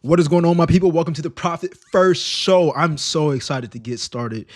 What is going on, my people? Welcome to the Profit First Show. I'm so excited to get started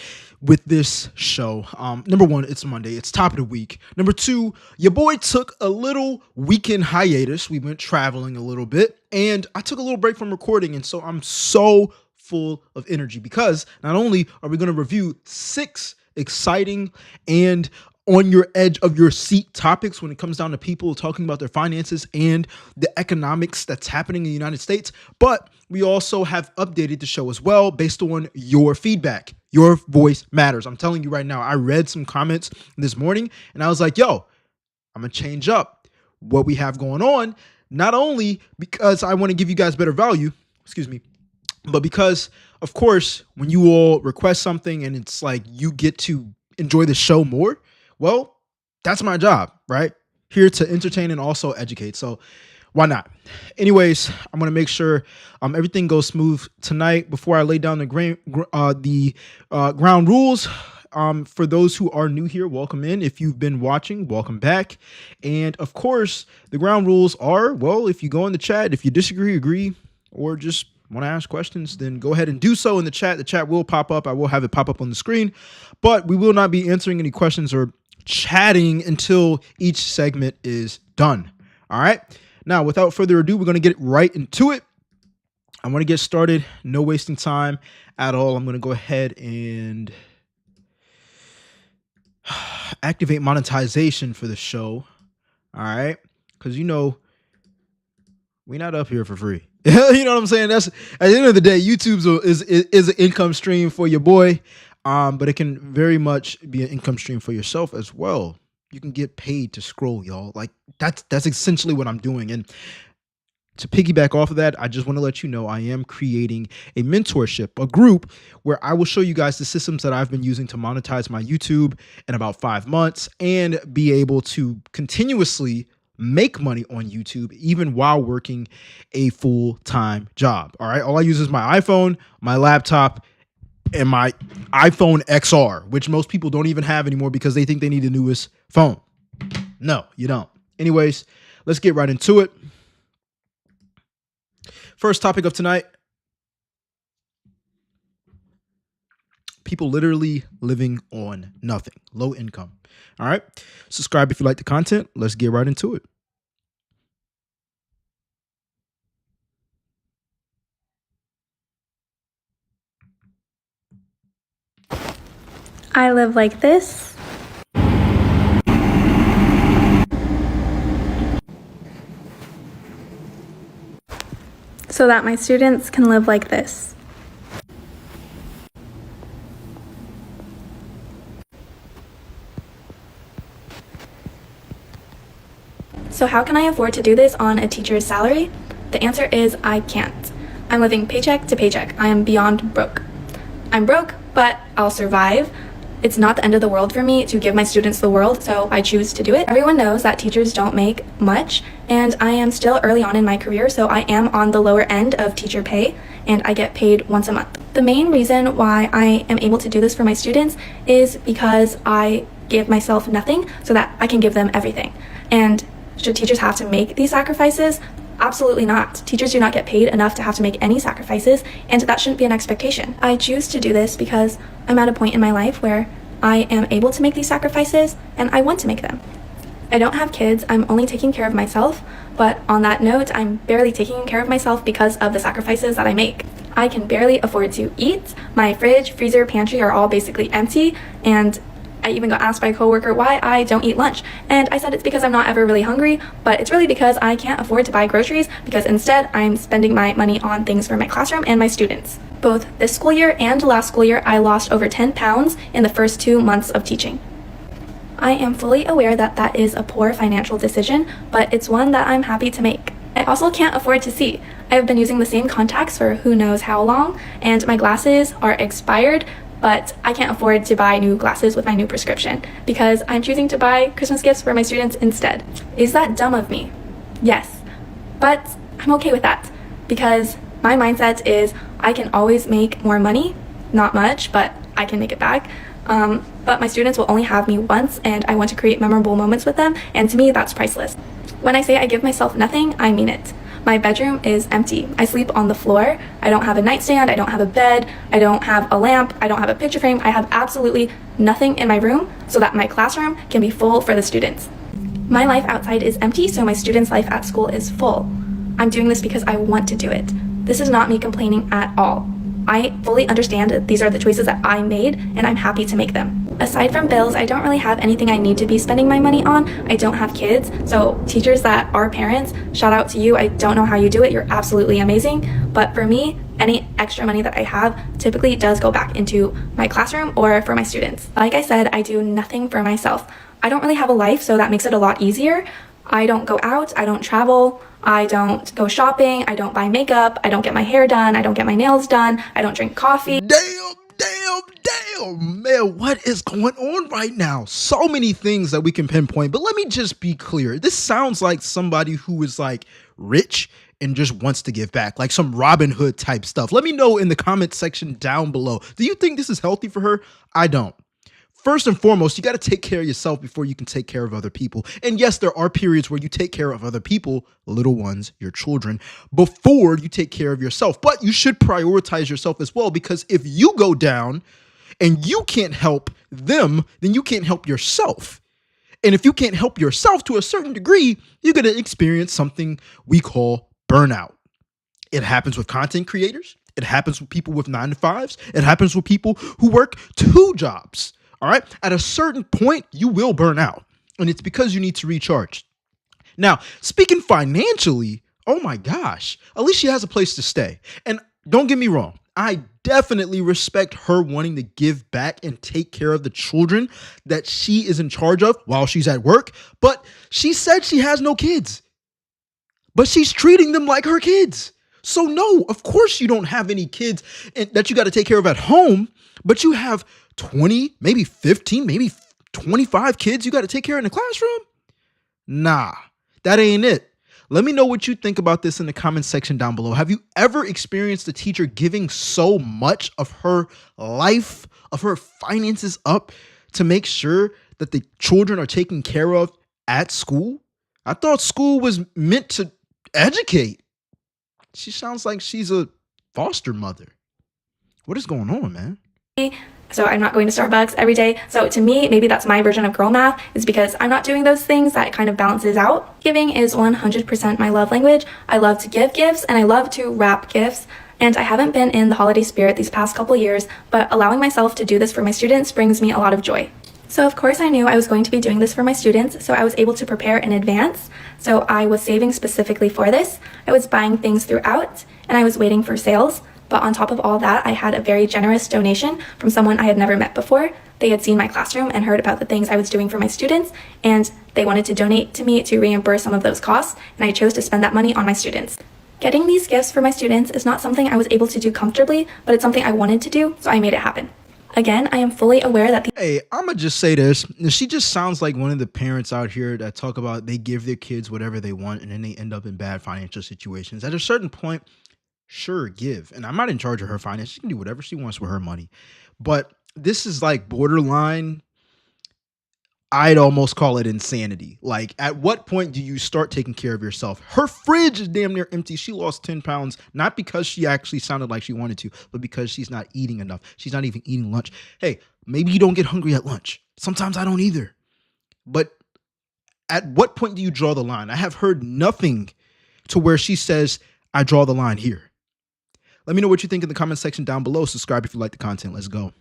with this show. Number one, it's Monday. It's top of the week. Number two, your boy took a little weekend hiatus. We went traveling a little bit, and I took a little break from recording, and so I'm so full of energy because not only are we going to review 6 exciting and on your edge of your seat topics when it comes down to people talking about their finances and the economics that's happening in the United States, but we also have updated the show as well based on your feedback. Your voice matters. I'm telling you right now, I read some comments this morning and I was like, yo, I'm going to change up what we have going on, not only because I want to give you guys better value, but because, of course, when you all request something and it's like you get to enjoy the show more, well, that's my job, right? Here to entertain and also educate. So why not? Anyways, I'm going to make sure everything goes smooth tonight. Before I lay down the ground rules, for those who are new here, welcome in. If you've been watching, welcome back. And of course, the ground rules are, well, if you go in the chat, if you disagree, agree, or just want to ask questions, then go ahead and do so in the chat. The chat will pop up. I will have it pop up on the screen, but we will not be answering any questions or chatting until each segment is done. All right. Now, without further ado, we're going to get right into it. I want to get started. No wasting time at all. I'm going to go ahead and activate monetization for the show. All right. Because, we're not up here for free. You know what I'm saying? That's at the end of the day, YouTube is an income stream for your boy. But it can very much be an income stream for yourself as well. You can get paid to scroll, y'all. Like that's essentially what I'm doing. And to piggyback off of that, I just want to let you know I am creating a mentorship, a group where I will show you guys the systems that I've been using to monetize my YouTube in about 5 months and be able to continuously make money on YouTube even while working a full-time job. All right. All I use is my iPhone, my laptop, and my iPhone XR, which most people don't even have anymore because they think they need the newest phone. No, you don't. Anyways, let's get right into it. First topic of tonight: people literally living on nothing, low income. All right. Subscribe if you like the content. Let's get right into it. I live like this. So that my students can live like this. So how can I afford to do this on a teacher's salary? The answer is I can't. I'm living paycheck to paycheck. I am beyond broke. I'm broke, but I'll survive. It's not the end of the world for me to give my students the world, so I choose to do it. Everyone knows that teachers don't make much, and I am still early on in my career, so I am on the lower end of teacher pay, and I get paid once a month. The main reason why I am able to do this for my students is because I give myself nothing so that I can give them everything. And should teachers have to make these sacrifices? Absolutely not. Teachers do not get paid enough to have to make any sacrifices, and that shouldn't be an expectation. I choose to do this because I'm at a point in my life where I am able to make these sacrifices, and I want to make them. I don't have kids, I'm only taking care of myself, but on that note, I'm barely taking care of myself because of the sacrifices that I make. I can barely afford to eat. My fridge, freezer, pantry are all basically empty, and I even got asked by a coworker why I don't eat lunch, and I said it's because I'm not ever really hungry, but it's really because I can't afford to buy groceries because instead I'm spending my money on things for my classroom and my students. Both this school year and last school year, I lost over 10 pounds in the first 2 months of teaching. I am fully aware that that is a poor financial decision, but it's one that I'm happy to make. I also can't afford to see. I have been using the same contacts for who knows how long, and my glasses are expired, but I can't afford to buy new glasses with my new prescription because I'm choosing to buy Christmas gifts for my students instead. Is that dumb of me? Yes, but I'm okay with that because my mindset is I can always make more money, not much, but I can make it back. But my students will only have me once, and I want to create memorable moments with them, and to me, that's priceless. When I say I give myself nothing, I mean it. My bedroom is empty. I sleep on the floor. I don't have a nightstand. I don't have a bed. I don't have a lamp. I don't have a picture frame. I have absolutely nothing in my room so that my classroom can be full for the students. My life outside is empty, so my students' life at school is full. I'm doing this because I want to do it. This is not me complaining at all. I fully understand that these are the choices that I made, and I'm happy to make them. Aside from bills, I don't really have anything I need to be spending my money on. I don't have kids, so teachers that are parents, shout out to you. I don't know how you do it. You're absolutely amazing. But for me, any extra money that I have typically does go back into my classroom or for my students. Like I said, I do nothing for myself. I don't really have a life, so that makes it a lot easier. I don't go out, I don't travel, I don't go shopping, I don't buy makeup, I don't get my hair done, I don't get my nails done, I don't drink coffee. Damn, man, what is going on right now? So many things that we can pinpoint, but let me just be clear. This sounds like somebody who is like rich and just wants to give back, like some Robin Hood type stuff. Let me know in the comment section down below. Do you think this is healthy for her? I don't. First and foremost, you got to take care of yourself before you can take care of other people. And yes, there are periods where you take care of other people, little ones, your children, before you take care of yourself. But you should prioritize yourself as well, because if you go down and you can't help them, then you can't help yourself. And if you can't help yourself to a certain degree, you're going to experience something we call burnout. It happens with content creators. It happens with people with 9-to-5s. It happens with people who work 2 jobs. All right. At a certain point, you will burn out, and it's because you need to recharge. Now, speaking financially, oh my gosh, at least she has a place to stay. And don't get me wrong, I definitely respect her wanting to give back and take care of the children that she is in charge of while she's at work. But she said she has no kids, but she's treating them like her kids. So no, of course you don't have any kids that you got to take care of at home, but you have 20, maybe 15, maybe 25 kids you got to take care of in the classroom? Nah, that ain't it. Let me know what you think about this in the comment section down below. Have you ever experienced a teacher giving so much of her life, of her finances up to make sure that the children are taken care of at school? I thought school was meant to educate. She sounds like she's a foster mother. What is going on, man? So I'm not going to Starbucks every day. So to me, maybe that's my version of girl math, is because I'm not doing those things that kind of balances out. Giving is 100% my love language. I love to give gifts and I love to wrap gifts. And I haven't been in the holiday spirit these past couple years, but allowing myself to do this for my students brings me a lot of joy. So of course I knew I was going to be doing this for my students, so I was able to prepare in advance. So I was saving specifically for this. I was buying things throughout, and I was waiting for sales. But on top of all that, I had a very generous donation from someone I had never met before. They had seen my classroom and heard about the things I was doing for my students, and they wanted to donate to me to reimburse some of those costs, and I chose to spend that money on my students. Getting these gifts for my students is not something I was able to do comfortably, but it's something I wanted to do, so I made it happen. Again, I am fully aware that Hey, I'm going to just say this. She just sounds like one of the parents out here that talk about they give their kids whatever they want and then they end up in bad financial situations. At a certain point, sure, give. And I'm not in charge of her finance. She can do whatever she wants with her money. But this is like borderline, I'd almost call it insanity. Like, at what point do you start taking care of yourself? Her fridge is damn near empty. She lost 10 pounds, not because she actually sounded like she wanted to, but because she's not eating enough. She's not even eating lunch. Hey, maybe you don't get hungry at lunch. Sometimes I don't either. But at what point do you draw the line? I have heard nothing to where she says, I draw the line here. Let me know what you think in the comment section down below. Subscribe if you like the content. Let's go.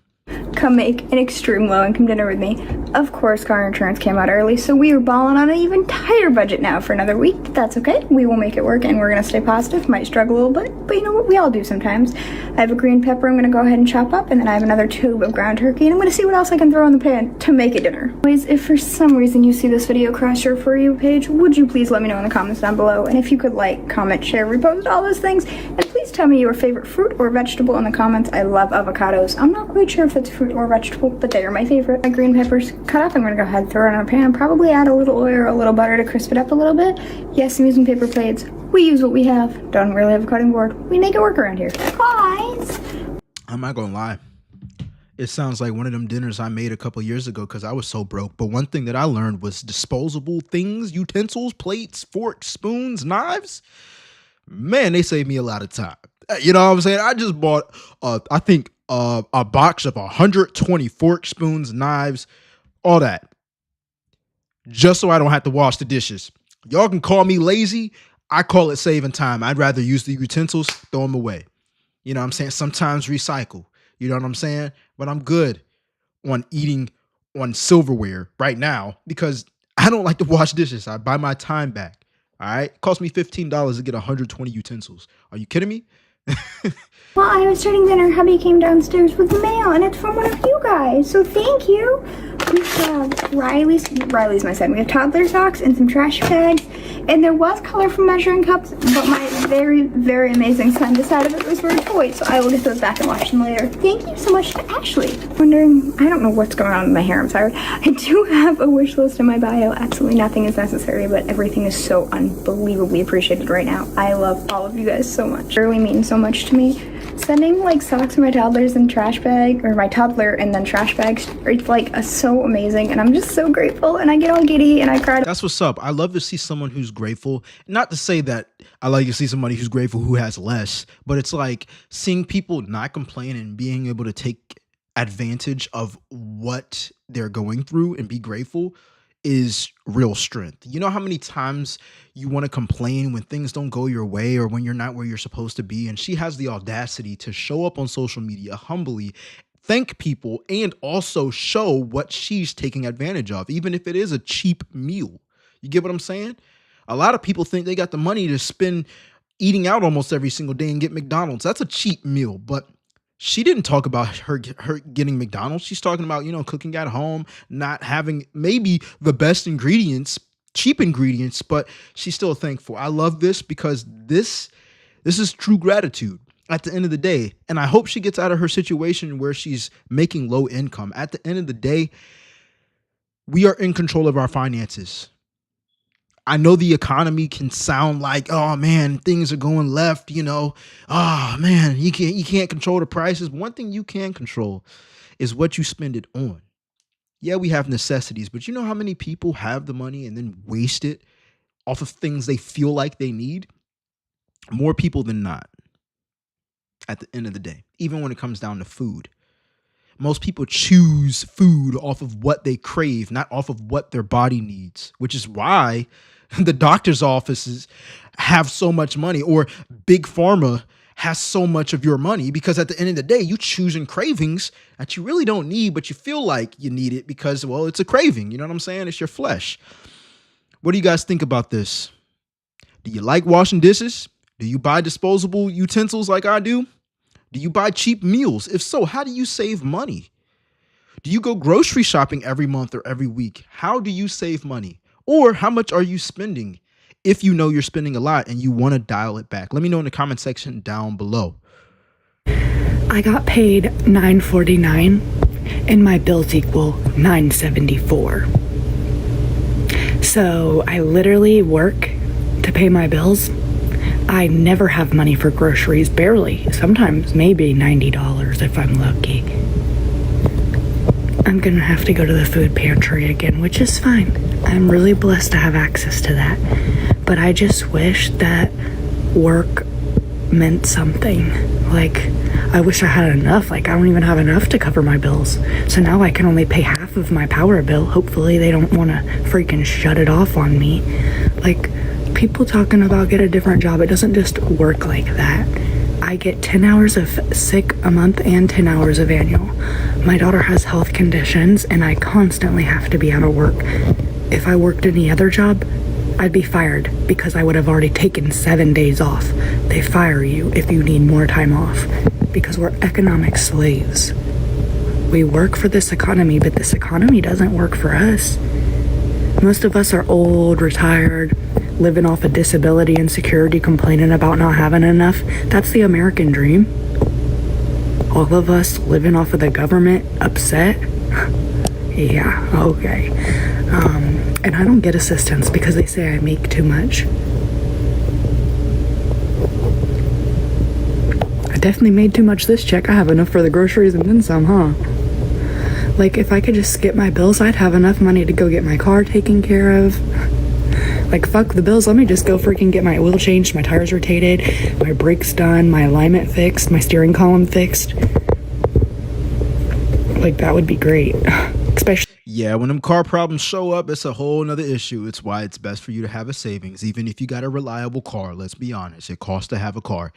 Come make an extreme low-income dinner with me. Of course, car insurance came out early, so we are balling on an even tighter budget now for another week. But that's okay. We will make it work, and we're going to stay positive. Might struggle a little bit, but you know what? We all do sometimes. I have a green pepper I'm going to go ahead and chop up, and then I have another tube of ground turkey, and I'm going to see what else I can throw in the pan to make a dinner. Anyways, if for some reason you see this video cross your For You page, would you please let me know in the comments down below? And if you could like, comment, share, repost, all those things, and please tell me your favorite fruit or vegetable in the comments. I love avocados. I'm not quite sure if it's fruit or vegetable, but they are my favorite. My green peppers cut up. I'm going to go ahead and throw it in a pan. Probably add a little oil or a little butter to crisp it up a little bit. Yes, I'm using paper plates. We use what we have. Don't really have a cutting board. We make it work around here. Guys! I'm not going to lie. It sounds like one of them dinners I made a couple years ago because I was so broke. But one thing that I learned was disposable things, utensils, plates, forks, spoons, knives. Man, they save me a lot of time. You know what I'm saying? I just bought, I think, a box of 120 forks, spoons, knives, all that, just so I don't have to wash the dishes. Y'all can call me lazy. I call it saving time. I'd rather use the utensils, throw them away. You know what I'm saying? Sometimes recycle. You know what I'm saying? But I'm good on eating on silverware right now because I don't like to wash dishes. I buy my time back. All right. It cost me $15 to get 120 utensils. Are you kidding me? While I was starting dinner, hubby came downstairs with mail, and it's from one of you guys, so thank you. We have Riley's my son. We have toddler socks and some trash bags, and there was colorful measuring cups, but my very, very amazing son decided that those were a toy, so I will get those back and wash them later. Thank you so much to Ashley. Wondering, I don't know what's going on with my hair, I'm sorry. I do have a wish list in my bio. Absolutely nothing is necessary, but everything is so unbelievably appreciated right now. I love all of you guys so much. It really means so much to me. Sending like socks for my toddlers and trash bag, or my toddler and then trash bags, it's like so amazing, and I'm just so grateful, and I get all giddy and I cry. That's what's up. I love to see someone who's grateful. Not to say that I like to see somebody who's grateful who has less, but it's like seeing people not complain and being able to take advantage of what they're going through and be grateful is real strength. You know how many times you want to complain when things don't go your way or when you're not where you're supposed to be? And she has the audacity to show up on social media humbly, thank people, and also show what she's taking advantage of, even if it is a cheap meal. You get what I'm saying? A lot of people think they got the money to spend eating out almost every single day and get McDonald's. That's a cheap meal, but she didn't talk about her getting McDonald's. She's talking about, cooking at home, not having maybe the best ingredients, cheap ingredients, but she's still thankful. I love this because this is true gratitude at the end of the day. And I hope she gets out of her situation where she's making low income. At the end of the day, we are in control of our finances. I know the economy can sound like, oh man, things are going left, oh man, you can't control the prices. One thing you can control is what you spend it on. Yeah, we have necessities, but you know how many people have the money and then waste it off of things they feel like they need? More people than not, at the end of the day, even when it comes down to food. Most people choose food off of what they crave, not off of what their body needs, which is why the doctor's offices have so much money, or big pharma has so much of your money, because at the end of the day, you choosing cravings that you really don't need, but you feel like you need it because, well, it's a craving. You know what I'm saying? It's your flesh. What do you guys think about this? Do you like washing dishes? Do you buy disposable utensils like I do? Do you buy cheap meals? If so, how do you save money? Do you go grocery shopping every month or every week? How do you save money? Or how much are you spending? If you know you're spending a lot and you want to dial it back, let me know in the comment section down below. I got paid $9.49 and my bills equal $9.74. So I literally work to pay my bills. I never have money for groceries, barely. Sometimes maybe $90 if I'm lucky. I'm gonna have to go to the food pantry again, which is fine. I'm really blessed to have access to that. But I just wish that work meant something. Like, I wish I had enough. Like, I don't even have enough to cover my bills. So now I can only pay half of my power bill. Hopefully they don't want to freaking shut it off on me. Like, people talking about get a different job, it doesn't just work like that. I get 10 hours of sick a month and 10 hours of annual. My daughter has health conditions and I constantly have to be out of work. If I worked any other job, I'd be fired because I would have already taken 7 days off. They fire you if you need more time off because we're economic slaves. We work for this economy, but this economy doesn't work for us. Most of us are old, retired, living off of disability and security, complaining about not having enough. That's the American dream. All of us living off of the government, upset. Yeah, okay. And I don't get assistance because they say I make too much. I definitely made too much this check. I have enough for the groceries and then some, huh? Like, if I could just skip my bills, I'd have enough money to go get my car taken care of. Like, fuck the bills. Let me just go freaking get my oil changed, my tires rotated, my brakes done, my alignment fixed, my steering column fixed. Like, that would be great. Especially. Yeah, when them car problems show up, it's a whole nother issue. It's why it's best for you to have a savings, even if you got a reliable car. Let's be honest, it costs to have a car.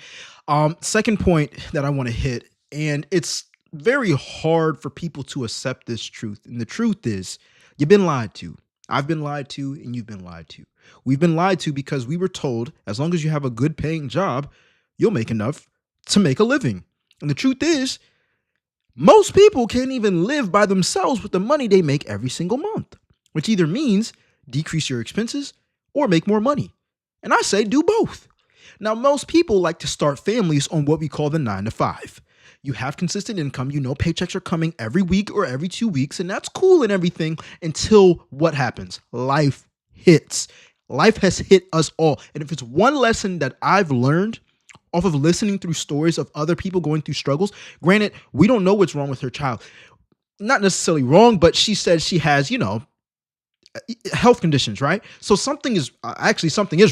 Second point that I want to hit, and it's very hard for people to accept this truth. And the truth is, you've been lied to. I've been lied to, and you've been lied to. We've been lied to because we were told as long as you have a good paying job, you'll make enough to make a living. And the truth is, most people can't even live by themselves with the money they make every single month, which either means decrease your expenses or make more money. And I say do both. Now, most people like to start families on what we call the 9-to-5. You have consistent income, you know paychecks are coming every week or every 2 weeks, and that's cool and everything until what happens? Life hits. Life has hit us all. And if it's one lesson that I've learned off of listening through stories of other people going through struggles, granted, we don't know what's wrong with her child. Not necessarily wrong, but she said she has, health conditions, right? So something is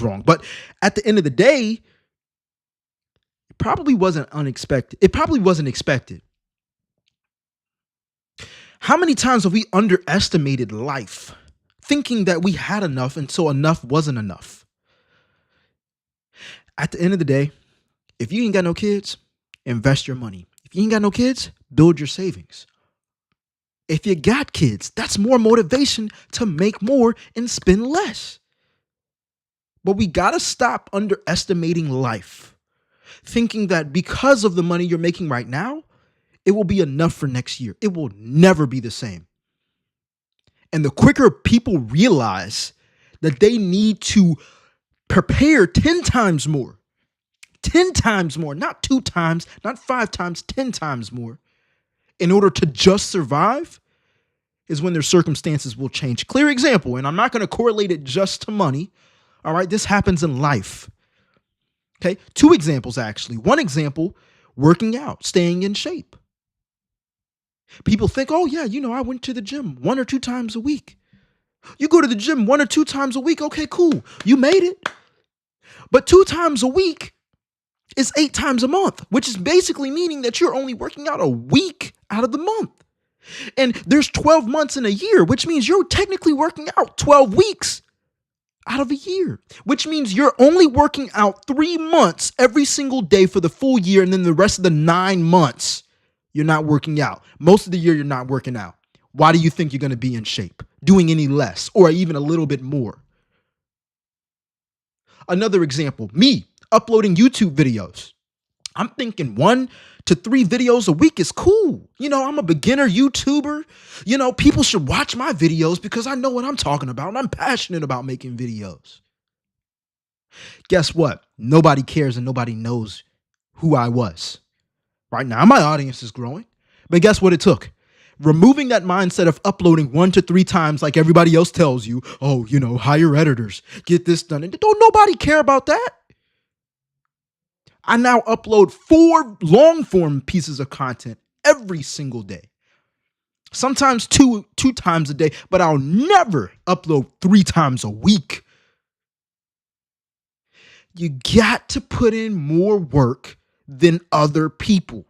wrong. But at the end of the day, it probably wasn't unexpected. It probably wasn't expected. How many times have we underestimated life, thinking that we had enough until enough wasn't enough? At the end of the day, if you ain't got no kids, invest your money. If you ain't got no kids, build your savings. If you got kids, that's more motivation to make more and spend less. But we got to stop underestimating life, thinking that because of the money you're making right now, it will be enough for next year. It will never be the same. And the quicker people realize that they need to prepare 10 times more, 10 times more, not 2 times, not 5 times, 10 times more, in order to just survive, is when their circumstances will change. Clear example, and I'm not going to correlate it just to money. All right, this happens in life. Okay, 2 examples actually. One example, working out, staying in shape. People think, oh yeah, I went to the gym 1 or 2 times a week. You go to the gym 1 or 2 times a week, okay, cool, you made it. But 2 times a week is 8 times a month, which is basically meaning that you're only working out a week out of the month. And there's 12 months in a year, which means you're technically working out 12 weeks out of a year, which means you're only working out 3 months every single day for the full year. And then the rest of the 9 months, you're not working out. Most of the year, you're not working out. Why do you think you're going to be in shape, doing any less or even a little bit more? Another example, me uploading YouTube videos. I'm thinking 1 to 3 videos a week is cool. I'm a beginner YouTuber. People should watch my videos because I know what I'm talking about and I'm passionate about making videos. Guess what? Nobody cares and nobody knows who I was. Right now, my audience is growing. But guess what it took? Removing that mindset of uploading 1 to 3 times like everybody else tells you. Oh, hire editors, get this done. And don't nobody care about that. I now upload 4 long form pieces of content every single day. Sometimes two times a day, but I'll never upload 3 times a week. You got to put in more work than other people.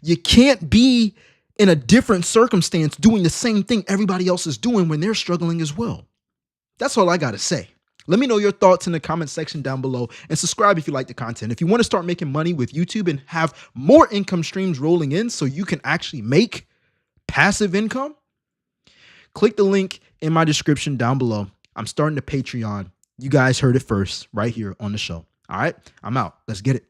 You can't be in a different circumstance doing the same thing everybody else is doing when they're struggling as well. That's all I got to say. Let me know your thoughts in the comment section down below and subscribe if you like the content. If you want to start making money with YouTube and have more income streams rolling in so you can actually make passive income, click the link in my description down below. I'm starting a Patreon. You guys heard it first right here on the show. All right, I'm out. Let's get it.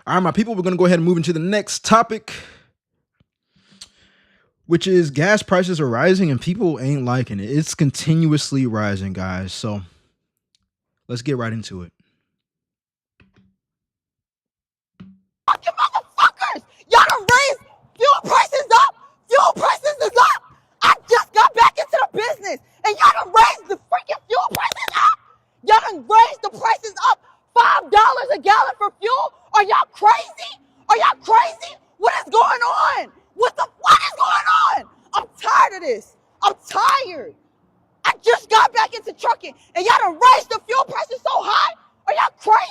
All right, my people, we're going to go ahead and move into the next topic, which is gas prices are rising and people ain't liking it. It's continuously rising, guys. So let's get right into it. You motherfuckers! Y'all done raised fuel prices up! Fuel prices is up! I just got back into the business and y'all done raised the freaking fuel prices up! Y'all done raised the prices up $5 a gallon for fuel? Are y'all crazy? Are y'all crazy? What is going on? What is going on? I'm tired of this. I'm tired. I just got back into trucking, and y'all done raised the fuel prices so high. Are y'all crazy?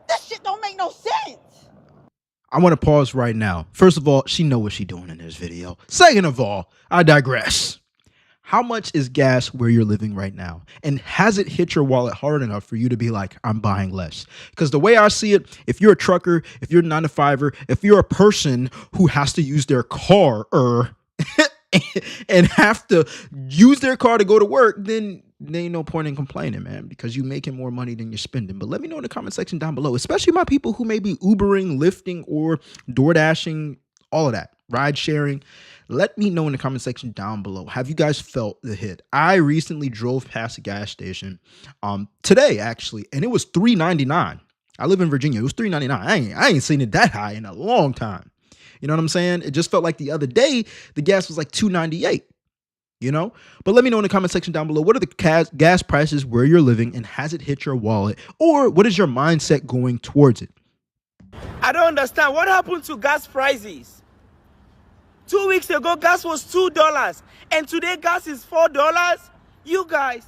This shit don't make no sense. I want to pause right now. First of all, she know what she doing in this video. Second of all, I digress. How much is gas where you're living right now? And has it hit your wallet hard enough for you to be like, I'm buying less? Because the way I see it, if you're a trucker, if you're a 9-to-5er, if you're a person who has to use their car and have to use their car to go to work, then there ain't no point in complaining, man, because you're making more money than you're spending. But let me know in the comment section down below, especially my people who may be Ubering, Lyfting, or Door Dashing, all of that, ride sharing. Let me know in the comment section down below. Have you guys felt the hit? I recently drove past a gas station today, actually, and it was $3.99. I live in Virginia. It was $3.99. I ain't seen it that high in a long time. You know what I'm saying? It just felt like the other day, the gas was like $2.98, you know? But let me know in the comment section down below, what are the gas prices where you're living, and has it hit your wallet? Or what is your mindset going towards it? I don't understand. What happened to gas prices? 2 weeks ago, gas was $2, and today gas is $4. You guys,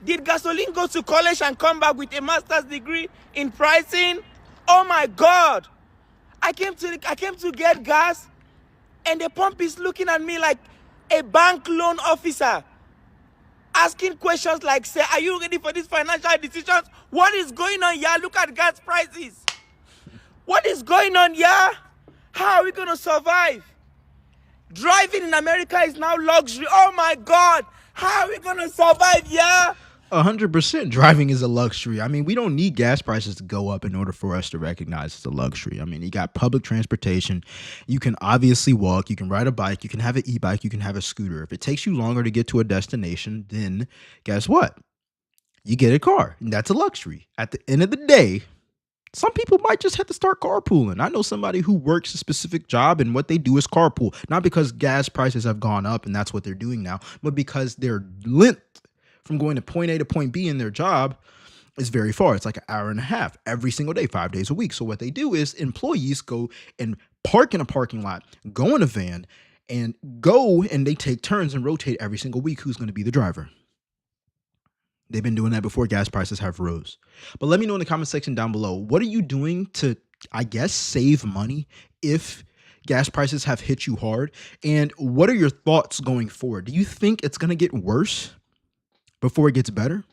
did gasoline go to college and come back with a master's degree in pricing? Oh my God! I came to get gas, and the pump is looking at me like a bank loan officer, asking questions like, "Say, are you ready for these financial decisions? What is going on, yeah? Look at gas prices. What is going on, yeah? How are we gonna survive? Driving in America is now luxury. Oh my God, how are we gonna survive, yeah?" 100% driving is a luxury. I mean, we don't need gas prices to go up in order for us to recognize it's a luxury. I mean, you got public transportation. You can obviously walk. You can ride a bike. You can have an e-bike. You can have a scooter. If it takes you longer to get to a destination, then guess what? You get a car, and that's a luxury. At the end of the day, some people might just have to start carpooling. I know somebody who works a specific job, and what they do is carpool. Not because gas prices have gone up and that's what they're doing now, but because their length from going to point A to point B in their job is very far. It's like an hour and a half every single day, 5 days a week. So what they do is employees go and park in a parking lot, go in a van, and they take turns and rotate every single week who's going to be the driver. They've been doing that before gas prices have rose. But let me know in the comment section down below, what are you doing to, I guess, save money if gas prices have hit you hard? And what are your thoughts going forward? Do you think it's going to get worse before it gets better?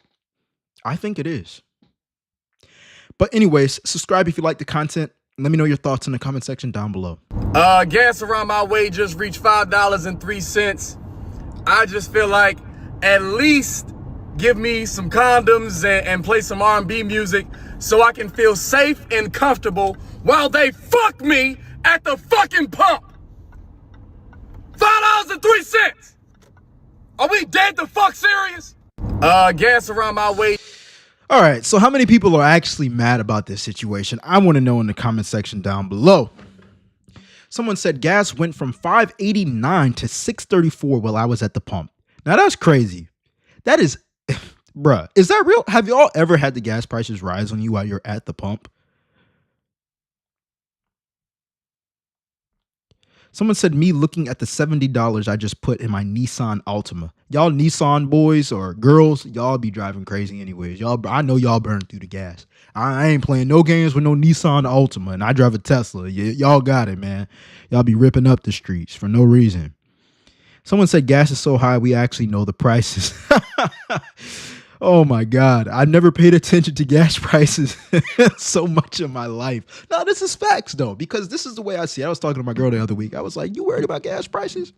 I think it is. But anyways, subscribe if you like the content. Let me know your thoughts in the comment section down below. Gas around my way just reached $5.03. I just feel like at least give me some condoms and play some R&B music so I can feel safe and comfortable while they fuck me at the fucking pump. $5.03. Are we dead the fuck serious? Gas around my way. All right, so how many people are actually mad about this situation? I want to know in the comment section down below. Someone said gas went from $5.89 to $6.34 while I was at the pump. Now that's crazy. That is, bruh, is that real? Have y'all ever had the gas prices rise on you while you're at the pump? Someone said me looking at the $70 I just put in my Nissan Altima. Y'all Nissan boys or girls, y'all be driving crazy anyways. I know y'all burn through the gas. I ain't playing no games with no Nissan Altima, and I drive a Tesla. Y'all got it, man. Y'all be ripping up the streets for no reason. Someone said gas is so high we actually know the prices. Oh my God. I never paid attention to gas prices so much in my life. No, this is facts though, because this is the way I see it. I was talking to my girl the other week. I was like, you worried about gas prices?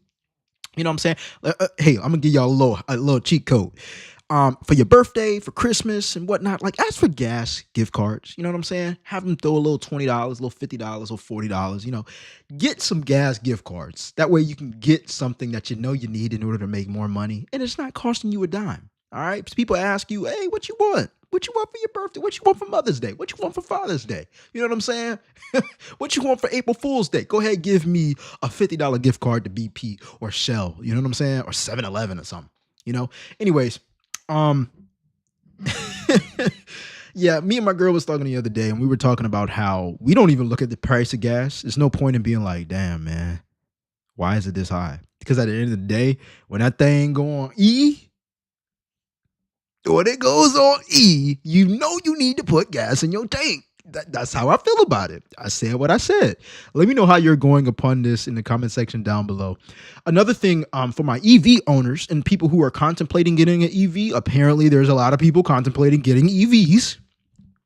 You know what I'm saying? Hey, I'm gonna give y'all a little cheat code. For your birthday, for Christmas and whatnot, like ask for gas gift cards. You know what I'm saying? Have them throw a little $20, a little $50, a little $40, you know, get some gas gift cards. That way you can get something that you know you need in order to make more money. And it's not costing you a dime. All right. People ask you, hey, what you want? What you want for your birthday? What you want for Mother's Day? What you want for Father's Day? You know what I'm saying? What you want for April Fool's Day? Go ahead, give me a $50 gift card to BP or Shell. You know what I'm saying? Or 7-Eleven or something, you know? Anyways, yeah, me and my girl was talking the other day, and we were talking about how we don't even look at the price of gas. There's no point in being like, damn, man, Why is it this high? Because at the end of the day, when that thing go on E, when it goes on E, you know you need to put gas in your tank. That's how I feel about it. I said what I said. Let me know how you're going upon this in the comment section down below. Another thing for my EV owners and people who are contemplating getting an EV, apparently there's a lot of people contemplating getting EVs.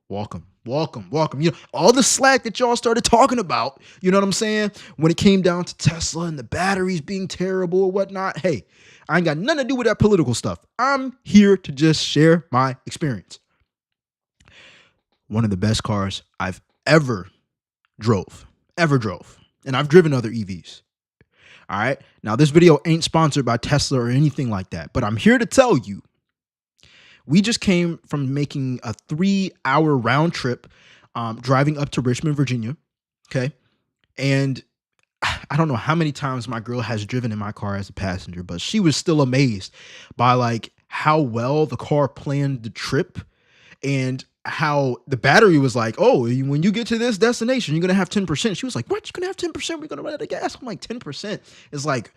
Welcome. You know, all the slack that y'all started talking about, you know what I'm saying? When it came down to Tesla and the batteries being terrible or whatnot. Hey, I ain't got nothing to do with that political stuff. I'm here to just share my experience. One of the best cars I've ever drove. And I've driven other EVs. All right. Now, this video ain't sponsored by Tesla or anything like that, but I'm here to tell you, we just came from making a 3-hour round trip, driving up to Richmond, Virginia. Okay. And I don't know how many times my girl has driven in my car as a passenger, but she was still amazed by like how well the car planned the trip and how the battery was like, oh, when you get to this destination, you're going to have 10%. She was like, what? You're going to have 10%? We're going to run out of gas. I'm like, 10% is like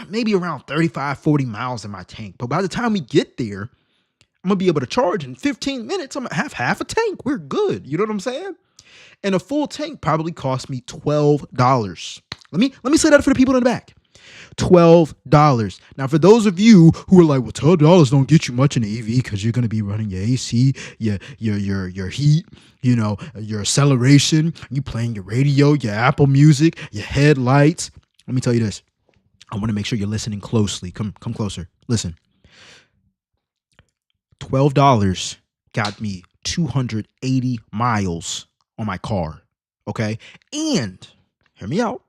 maybe around 35, 40 miles in my tank. But by the time we get there, I'm going to be able to charge in 15 minutes. I'm going to have half a tank. We're good. You know what I'm saying? And a full tank probably cost me $12. Let me say that for the people in the back. $12. Now, for those of you who are like, well, $12 don't get you much in the EV because you're going to be running your AC, your heat, you know, your acceleration, you playing your radio, your Apple Music, your headlights. Let me tell you this. I want to make sure you're listening closely. Come closer. Listen. $12 got me 280 miles on my car. Okay. And hear me out.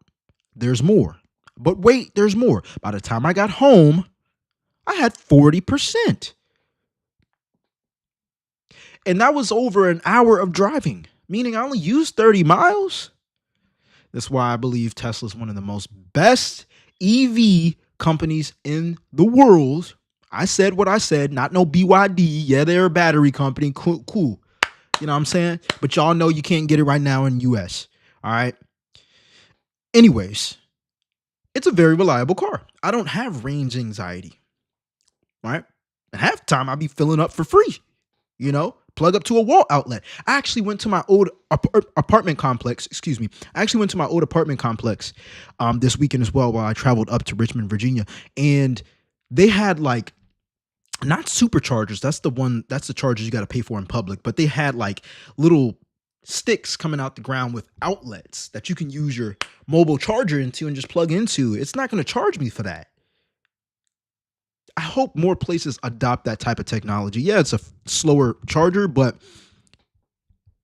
There's more. But wait, there's more. By the time I got home, I had 40%. And that was over an hour of driving, meaning I only used 30 miles. That's why I believe Tesla is one of the most best EV companies in the world. I said what I said, not no BYD. Yeah, they're a battery company. Cool. You know what I'm saying? But y'all know you can't get it right now in the US. All right. Anyways, it's a very reliable car. I don't have range anxiety. Right? And half the time I'll be filling up for free. You know, plug up to a wall outlet. I actually went to my old apartment complex. Excuse me. I actually went to my old apartment complex this weekend as well while I traveled up to Richmond, Virginia. And they had like, not superchargers. That's the chargers you got to pay for in public. But they had like little sticks coming out the ground with outlets that you can use your mobile charger into and just plug into. It's not going to charge me for that. I hope more places adopt that type of technology. Yeah, it's a slower charger, but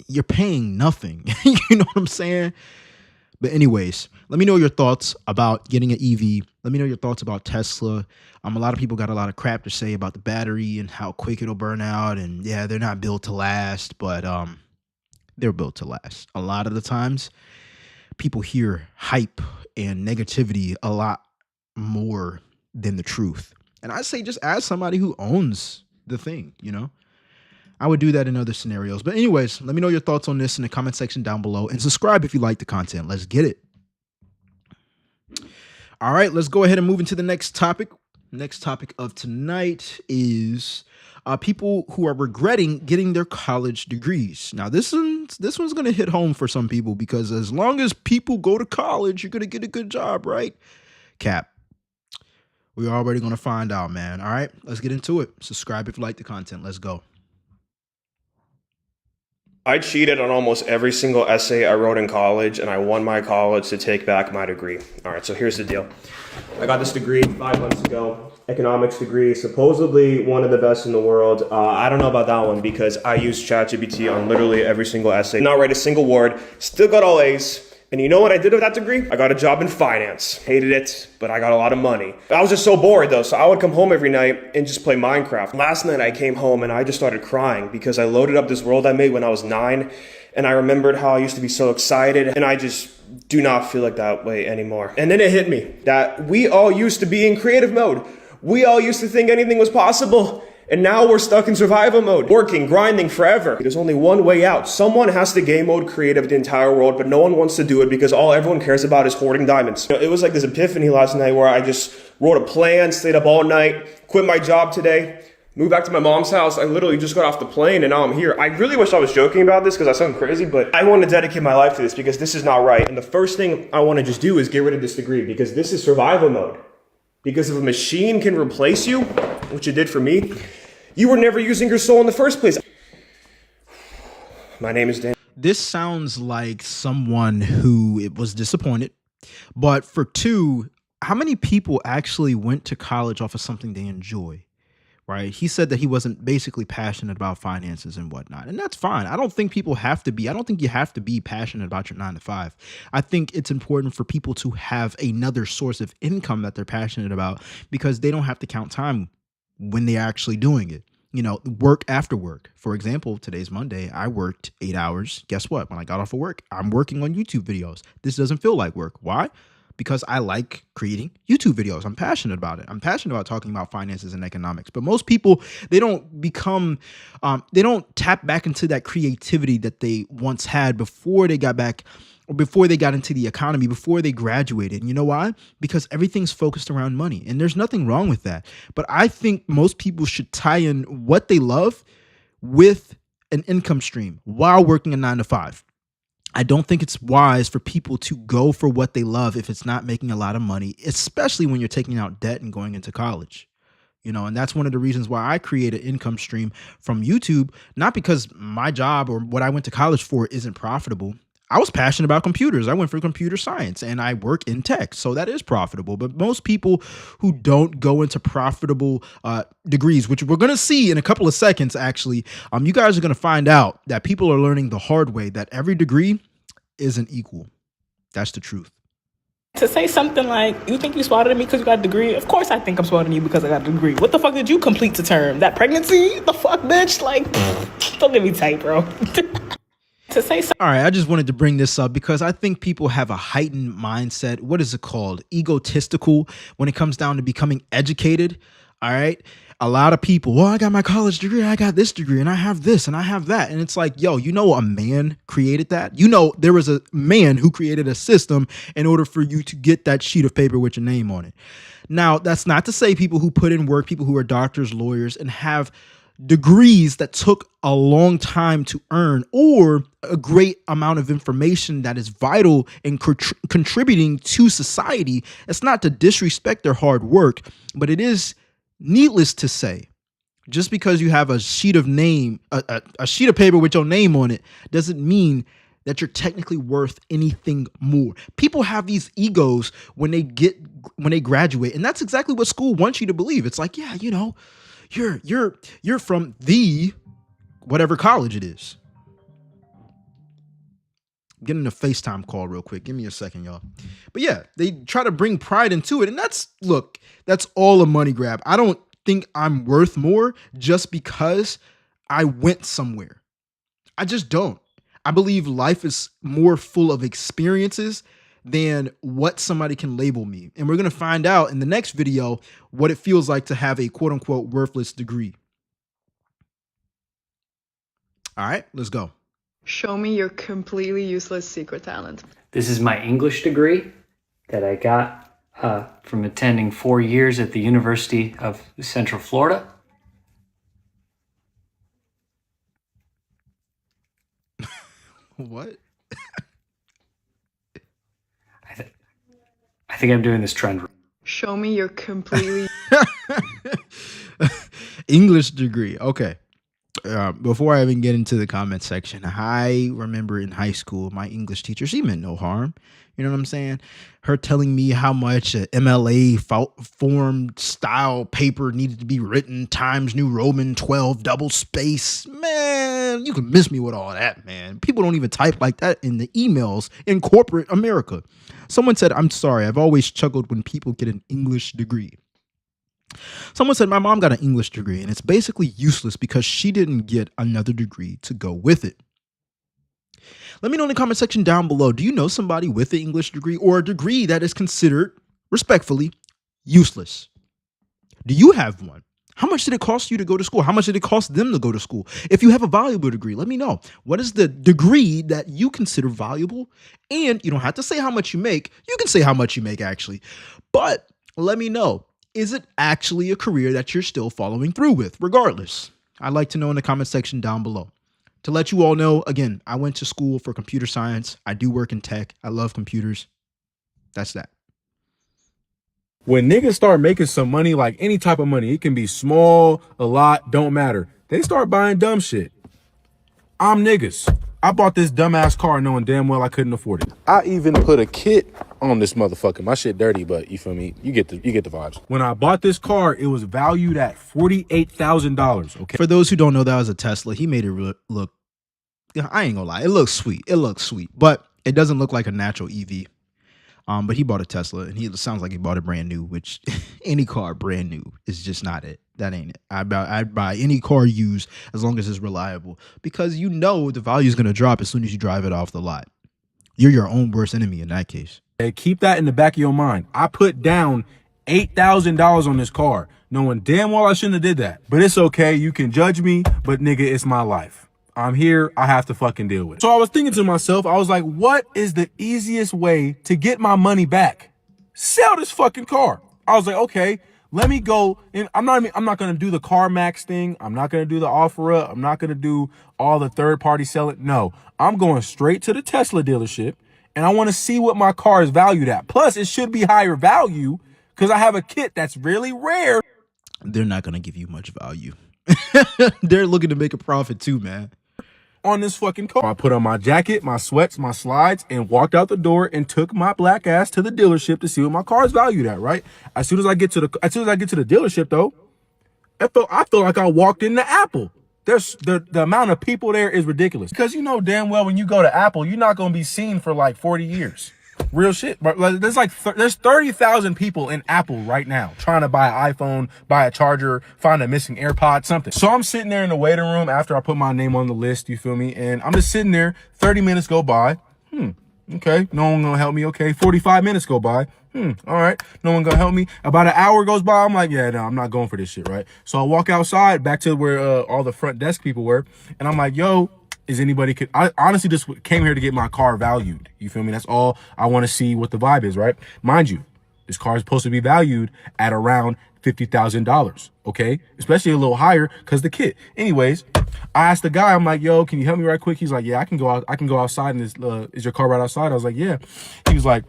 you're paying nothing. You know what I'm saying? But anyways, let me know your thoughts about getting an EV. Let me know your thoughts about Tesla. A lot of people got a lot of crap to say about the battery and how quick it'll burn out. And yeah, they're not built to last, but they're built to last. A lot of the times, people hear hype and negativity a lot more than the truth. And I say just ask somebody who owns the thing, you know? I would do that in other scenarios. But anyways, let me know your thoughts on this in the comment section down below. And subscribe if you like the content. Let's get it. All right, let's go ahead and move into the next topic. Next topic of tonight is people who are regretting getting their college degrees. Now, this one's going to hit home for some people because as long as people go to college, you're going to get a good job, right? Cap. We're already going to find out, man. All right, let's get into it. Subscribe if you like the content. Let's go. I cheated on almost every single essay I wrote in college, and I won my college to take back my degree. All right, so here's the deal. I got this degree 5 months ago, economics degree, supposedly one of the best in the world. I don't know about that one because I used ChatGPT on literally every single essay. Not write a single word, still got all A's. And you know what I did with that degree? I got a job in finance. Hated it, but I got a lot of money. I was just so bored though, so I would come home every night and just play Minecraft. Last night I came home and I just started crying because I loaded up this world I made when I was 9, and I remembered how I used to be so excited, and I just do not feel like that way anymore. And then it hit me that we all used to be in creative mode. We all used to think anything was possible. And now we're stuck in survival mode, working, grinding forever. There's only one way out. Someone has to game mode creative the entire world, but no one wants to do it because all everyone cares about is hoarding diamonds. It was like this epiphany last night where I just wrote a plan, stayed up all night, quit my job today, moved back to my mom's house. I literally just got off the plane and now I'm here. I really wish I was joking about this because I sound crazy, but I want to dedicate my life to this because this is not right. And the first thing I want to just do is get rid of this degree because this is survival mode. Because if a machine can replace you, which it did for me, you were never using your soul in the first place. My name is Dan. This sounds like someone who it was disappointed. But for two, how many people actually went to college off of something they enjoy? Right? He said that he wasn't basically passionate about finances and whatnot. And that's fine. I don't think people have to be. I don't think you have to be passionate about your 9 to 5. I think it's important for people to have another source of income that they're passionate about because they don't have to count time when they're actually doing it. You know, work after work. For example, today's Monday. I worked 8 hours. Guess what? When I got off of work, I'm working on YouTube videos. This doesn't feel like work. Why? Because I like creating YouTube videos. I'm passionate about it. I'm passionate about talking about finances and economics. But most people, they don't they don't tap back into that creativity that they once had before they got back, or before they got into the economy, before they graduated. And you know why? Because everything's focused around money. And there's nothing wrong with that. But I think most people should tie in what they love with an income stream while working a 9 to 5. I don't think it's wise for people to go for what they love if it's not making a lot of money, especially when you're taking out debt and going into college. You know, and that's one of the reasons why I create an income stream from YouTube, not because my job or what I went to college for isn't profitable. I was passionate about computers. I went for computer science and I work in tech. So that is profitable. But most people who don't go into profitable degrees, which we're going to see in a couple of seconds, actually, you guys are going to find out that people are learning the hard way that every degree isn't equal. That's the truth. To say something like, you think you smarter than me because you got a degree? Of course I think I'm smarter than you because I got a degree. What the fuck did you complete to term? That pregnancy? The fuck, bitch? Like, don't get me tight, bro. To say something. All right, I just wanted to bring this up because I think people have a heightened mindset. What is it called? Egotistical when it comes down to becoming educated. All right. A lot of people, well, I got my college degree, I got this degree, and I have this, and I have that. And it's like, yo, you know, a man created that. You know, there was a man who created a system in order for you to get that sheet of paper with your name on it. Now, that's not to say people who put in work, people who are doctors, lawyers, and have degrees that took a long time to earn, or a great amount of information that is vital and contributing to society. It's not to disrespect their hard work, but it is needless to say, just because you have a sheet of a sheet of paper with your name on it doesn't mean that you're technically worth anything more. People have these egos when they graduate, and that's exactly what school wants you to believe. It's like, yeah, you know, you're from the whatever college it is. I'm getting a FaceTime call real quick. Give me a second, y'all. But yeah, they try to bring pride into it. And that's all a money grab. I don't think I'm worth more just because I went somewhere. I just don't. I believe life is more full of experiences than what somebody can label me. And we're going to find out in the next video what it feels like to have a quote unquote worthless degree. All right, let's go. Show me your completely useless secret talent. This is my English degree that I got from attending 4 years at the University of Central Florida. What? I think I'm doing this trend. Show me your completely English degree. Okay. Before I even get into the comment section, I remember in high school, my English teacher, she meant no harm. You know what I'm saying? Her telling me how much a MLA formed style paper needed to be written, Times New Roman 12 double space. Man, you can miss me with all that, man. People don't even type like that in the emails in corporate America. Someone said, I'm sorry, I've always chuckled when people get an English degree. Someone said, my mom got an English degree and it's basically useless because she didn't get another degree to go with it. Let me know in the comment section down below. Do you know somebody with an English degree or a degree that is considered, respectfully, useless? Do you have one? How much did it cost you to go to school? How much did it cost them to go to school? If you have a valuable degree, let me know. What is the degree that you consider valuable? And you don't have to say how much you make. You can say how much you make, actually. But let me know. Is it actually a career that you're still following through with, regardless? I'd like to know in the comment section down below. To let you all know, again, I went to school for computer science. I do work in tech. I love computers. That's that. When niggas start making some money, like any type of money, it can be small, a lot, don't matter. They start buying dumb shit. I'm niggas. I bought this dumbass car knowing damn well I couldn't afford it. I even put a kit on this motherfucker. My shit dirty, but you feel me? You get the vibes. When I bought this car, it was valued at $48,000. Okay. For those who don't know, that was a Tesla. He made it look. I ain't gonna lie. It looks sweet. It looks sweet, but it doesn't look like a natural EV. But he bought a Tesla, and he sounds like he bought it brand new, which any car brand new is just not it. That ain't it. I'd buy any car used as long as it's reliable, because you know the value is going to drop as soon as you drive it off the lot. You're your own worst enemy in that case. Hey, keep that in the back of your mind. I put down $8,000 on this car, knowing damn well I shouldn't have did that. But it's okay. You can judge me, but nigga, it's my life. I'm here. I have to fucking deal with it. So I was thinking to myself, I was like, what is the easiest way to get my money back? Sell this fucking car. I was like, okay, let me go. And I'm not going to do the CarMax thing. I'm not going to do the OfferUp. I'm not going to do all the third party selling. No, I'm going straight to the Tesla dealership, and I want to see what my car is valued at. Plus, it should be higher value because I have a kit that's really rare. They're not going to give you much value. They're looking to make a profit too, man. On this fucking car. I put on my jacket, my sweats, my slides, and walked out the door and took my black ass to the dealership to see what my car is valued at, right? As soon as I get to the dealership though, I feel like I walked into Apple. There's the amount of people there is ridiculous. Because you know damn well when you go to Apple, you're not gonna be seen for like 40 years. Real shit. But there's 30,000 people in Apple right now trying to buy an iPhone, buy a charger, find a missing AirPod, something. So I'm sitting there in the waiting room after I put my name on the list, you feel me? And I'm just sitting there, 30 minutes go by. Okay, no one gonna help me. Okay, 45 minutes go by. All right, no one gonna help me. About an hour goes by. I'm like, yeah, no, I'm not going for this shit, right? So I walk outside back to where all the front desk people were, and I'm like, yo, is anybody I honestly just came here to get my car valued. You feel me? That's all. I want to see what the vibe is, right? Mind you, this car is supposed to be valued at around $50,000. Okay, especially a little higher because the kit. Anyways, I asked the guy, I'm like, yo, can you help me right quick? He's like, yeah, I can go out. I can go outside. And is your car right outside? I was like, yeah. He's like,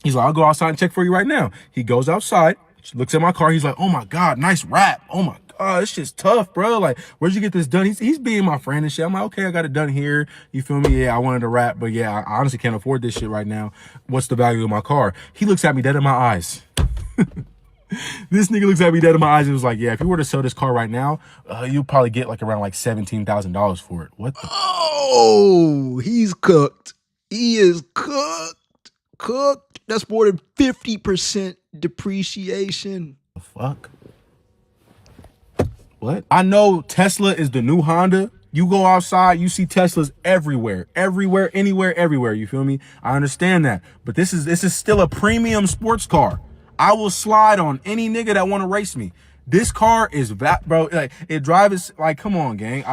I'll go outside and check for you right now. He goes outside, looks at my car. He's like, oh my God, nice wrap. Oh my God, this shit's tough, bro. Like, where'd you get this done? He's being my friend and shit. I'm like, okay, I got it done here. You feel me? Yeah, I wanted to wrap, but yeah, I honestly can't afford this shit right now. What's the value of my car? He looks at me dead in my eyes. This nigga looks at me dead in my eyes and was like, yeah, if you were to sell this car right now, you'll probably get like around like $17,000 for it. What the? Oh, he's cooked. He is cooked. That's more than 50% depreciation. The fuck? What? I know Tesla is the new Honda. You go outside, you see Teslas everywhere, anywhere, everywhere. You feel me? I understand that, but this is still a premium sports car. I will slide on any nigga that want to race me. This car is bro. Like, it drives like, come on, gang.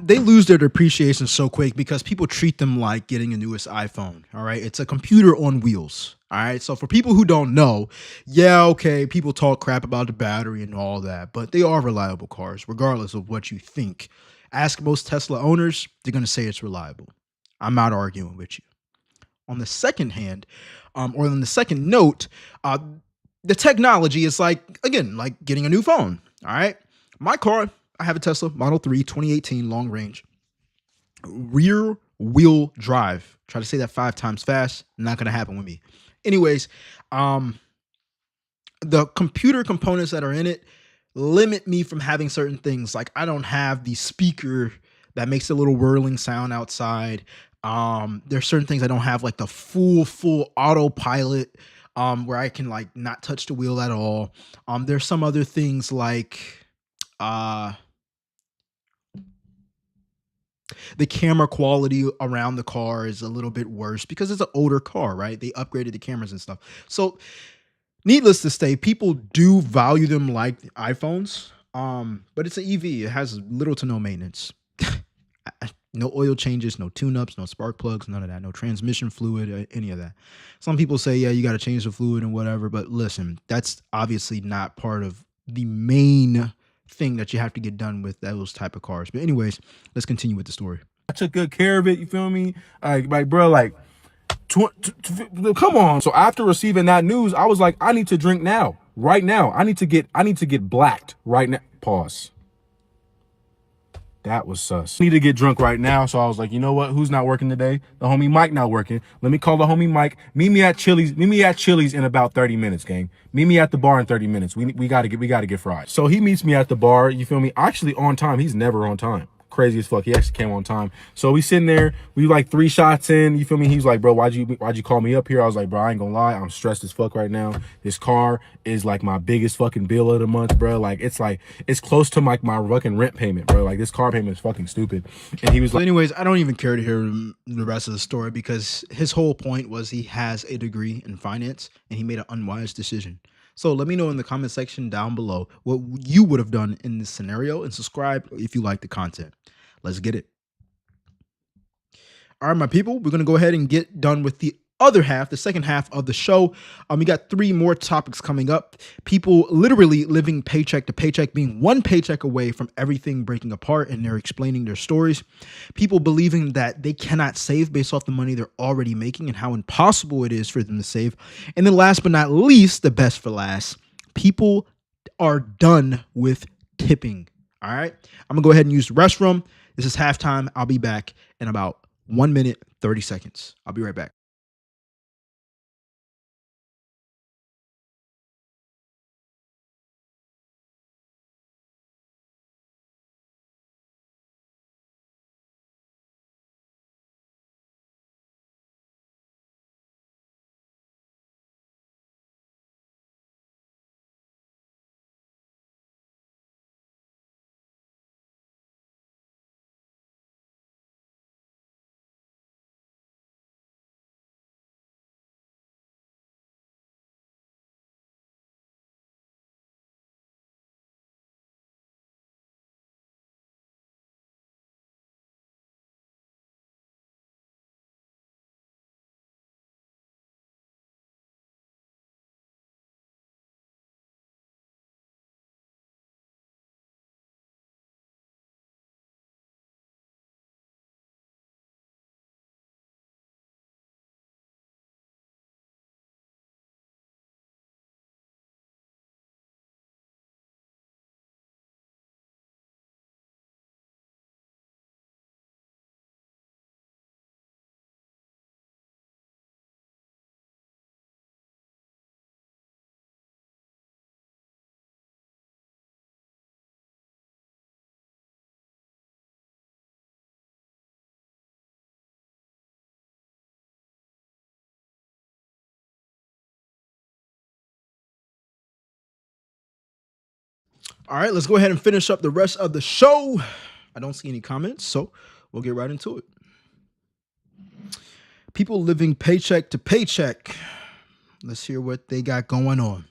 They lose their depreciation so quick because people treat them like getting a newest iPhone. All right, it's a computer on wheels. All right, so for people who don't know, yeah, okay, people talk crap about the battery and all that, but they are reliable cars, regardless of what you think. Ask most Tesla owners, they're gonna say it's reliable. I'm not arguing with you. On the second hand, or on the second note, the technology is like, again, like getting a new phone. All right. My car, I have a Tesla Model 3 2018 long range rear wheel drive. Try to say that 5 times fast. Not going to happen with me. Anyways, the computer components that are in it limit me from having certain things. Like, I don't have the speaker that makes a little whirling sound outside. There's certain things I don't have, like the full autopilot, where I can like not touch the wheel at all. There's some other things like the camera quality around the car is a little bit worse because it's an older car, right? They upgraded the cameras and stuff. So needless to say, people do value them like iPhones. But it's an EV. It has little to no maintenance. No oil changes, no tune-ups, no spark plugs, none of that. No transmission fluid, any of that. Some people say, yeah, you got to change the fluid and whatever. But listen, that's obviously not part of the main thing that you have to get done with those type of cars. But anyways, let's continue with the story. I took good care of it. You feel me? Like bro, like, come on. So after receiving that news, I was like, I need to drink now, right now. I need to get blacked right now. Pause. That was sus. I need to get drunk right now. So I was like, you know what? Who's not working today? The homie Mike not working. Let me call the homie Mike. Meet me at Chili's in about 30 minutes, gang. Meet me at the bar in 30 minutes. We gotta get fried. So he meets me at the bar. You feel me? Actually on time. He's never on time. Crazy as fuck. He actually came on time. So we sitting there, we like 3 shots in, you feel me? He's like, bro, why'd you call me up here? I was like, bro, I ain't gonna lie, I'm stressed as fuck right now. This car is like my biggest fucking bill of the month, bro. Like it's close to like my fucking rent payment, bro. Like this car payment is fucking stupid. And he was like, anyways, I don't even care to hear the rest of the story because his whole point was he has a degree in finance and he made an unwise decision. So let me know in the comment section down below what you would have done in this scenario, and subscribe if you like the content. Let's get it. All right, my people, we're going to go ahead and get done with the other half, the second half of the show. We got 3 more topics coming up. People literally living paycheck to paycheck, being one paycheck away from everything breaking apart, and they're explaining their stories. People believing that they cannot save based off the money they're already making and how impossible it is for them to save. And then last but not least, the best for last, people are done with tipping. All right, I'm gonna go ahead and use the restroom. This is halftime. I'll be back in about 1 minute, 30 seconds. I'll be right back. All right, let's go ahead and finish up the rest of the show. I don't see any comments, so we'll get right into it. People living paycheck to paycheck. Let's hear what they got going on.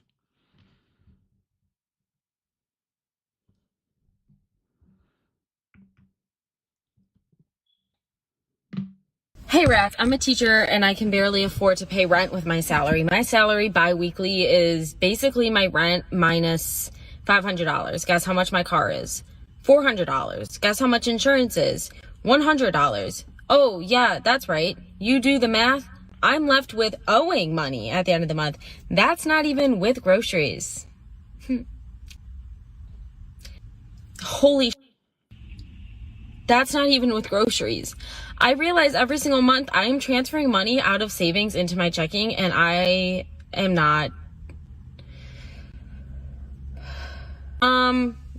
Hey, Raph, I'm a teacher and I can barely afford to pay rent with my salary. My salary bi-weekly is basically my rent minus $500. Guess how much my car is? $400. Guess how much insurance is? $100. Oh, yeah, that's right. You do the math. I'm left with owing money at the end of the month. That's not even with groceries. Holy shit. That's not even with groceries. I realize every single month I am transferring money out of savings into my checking, and I am not.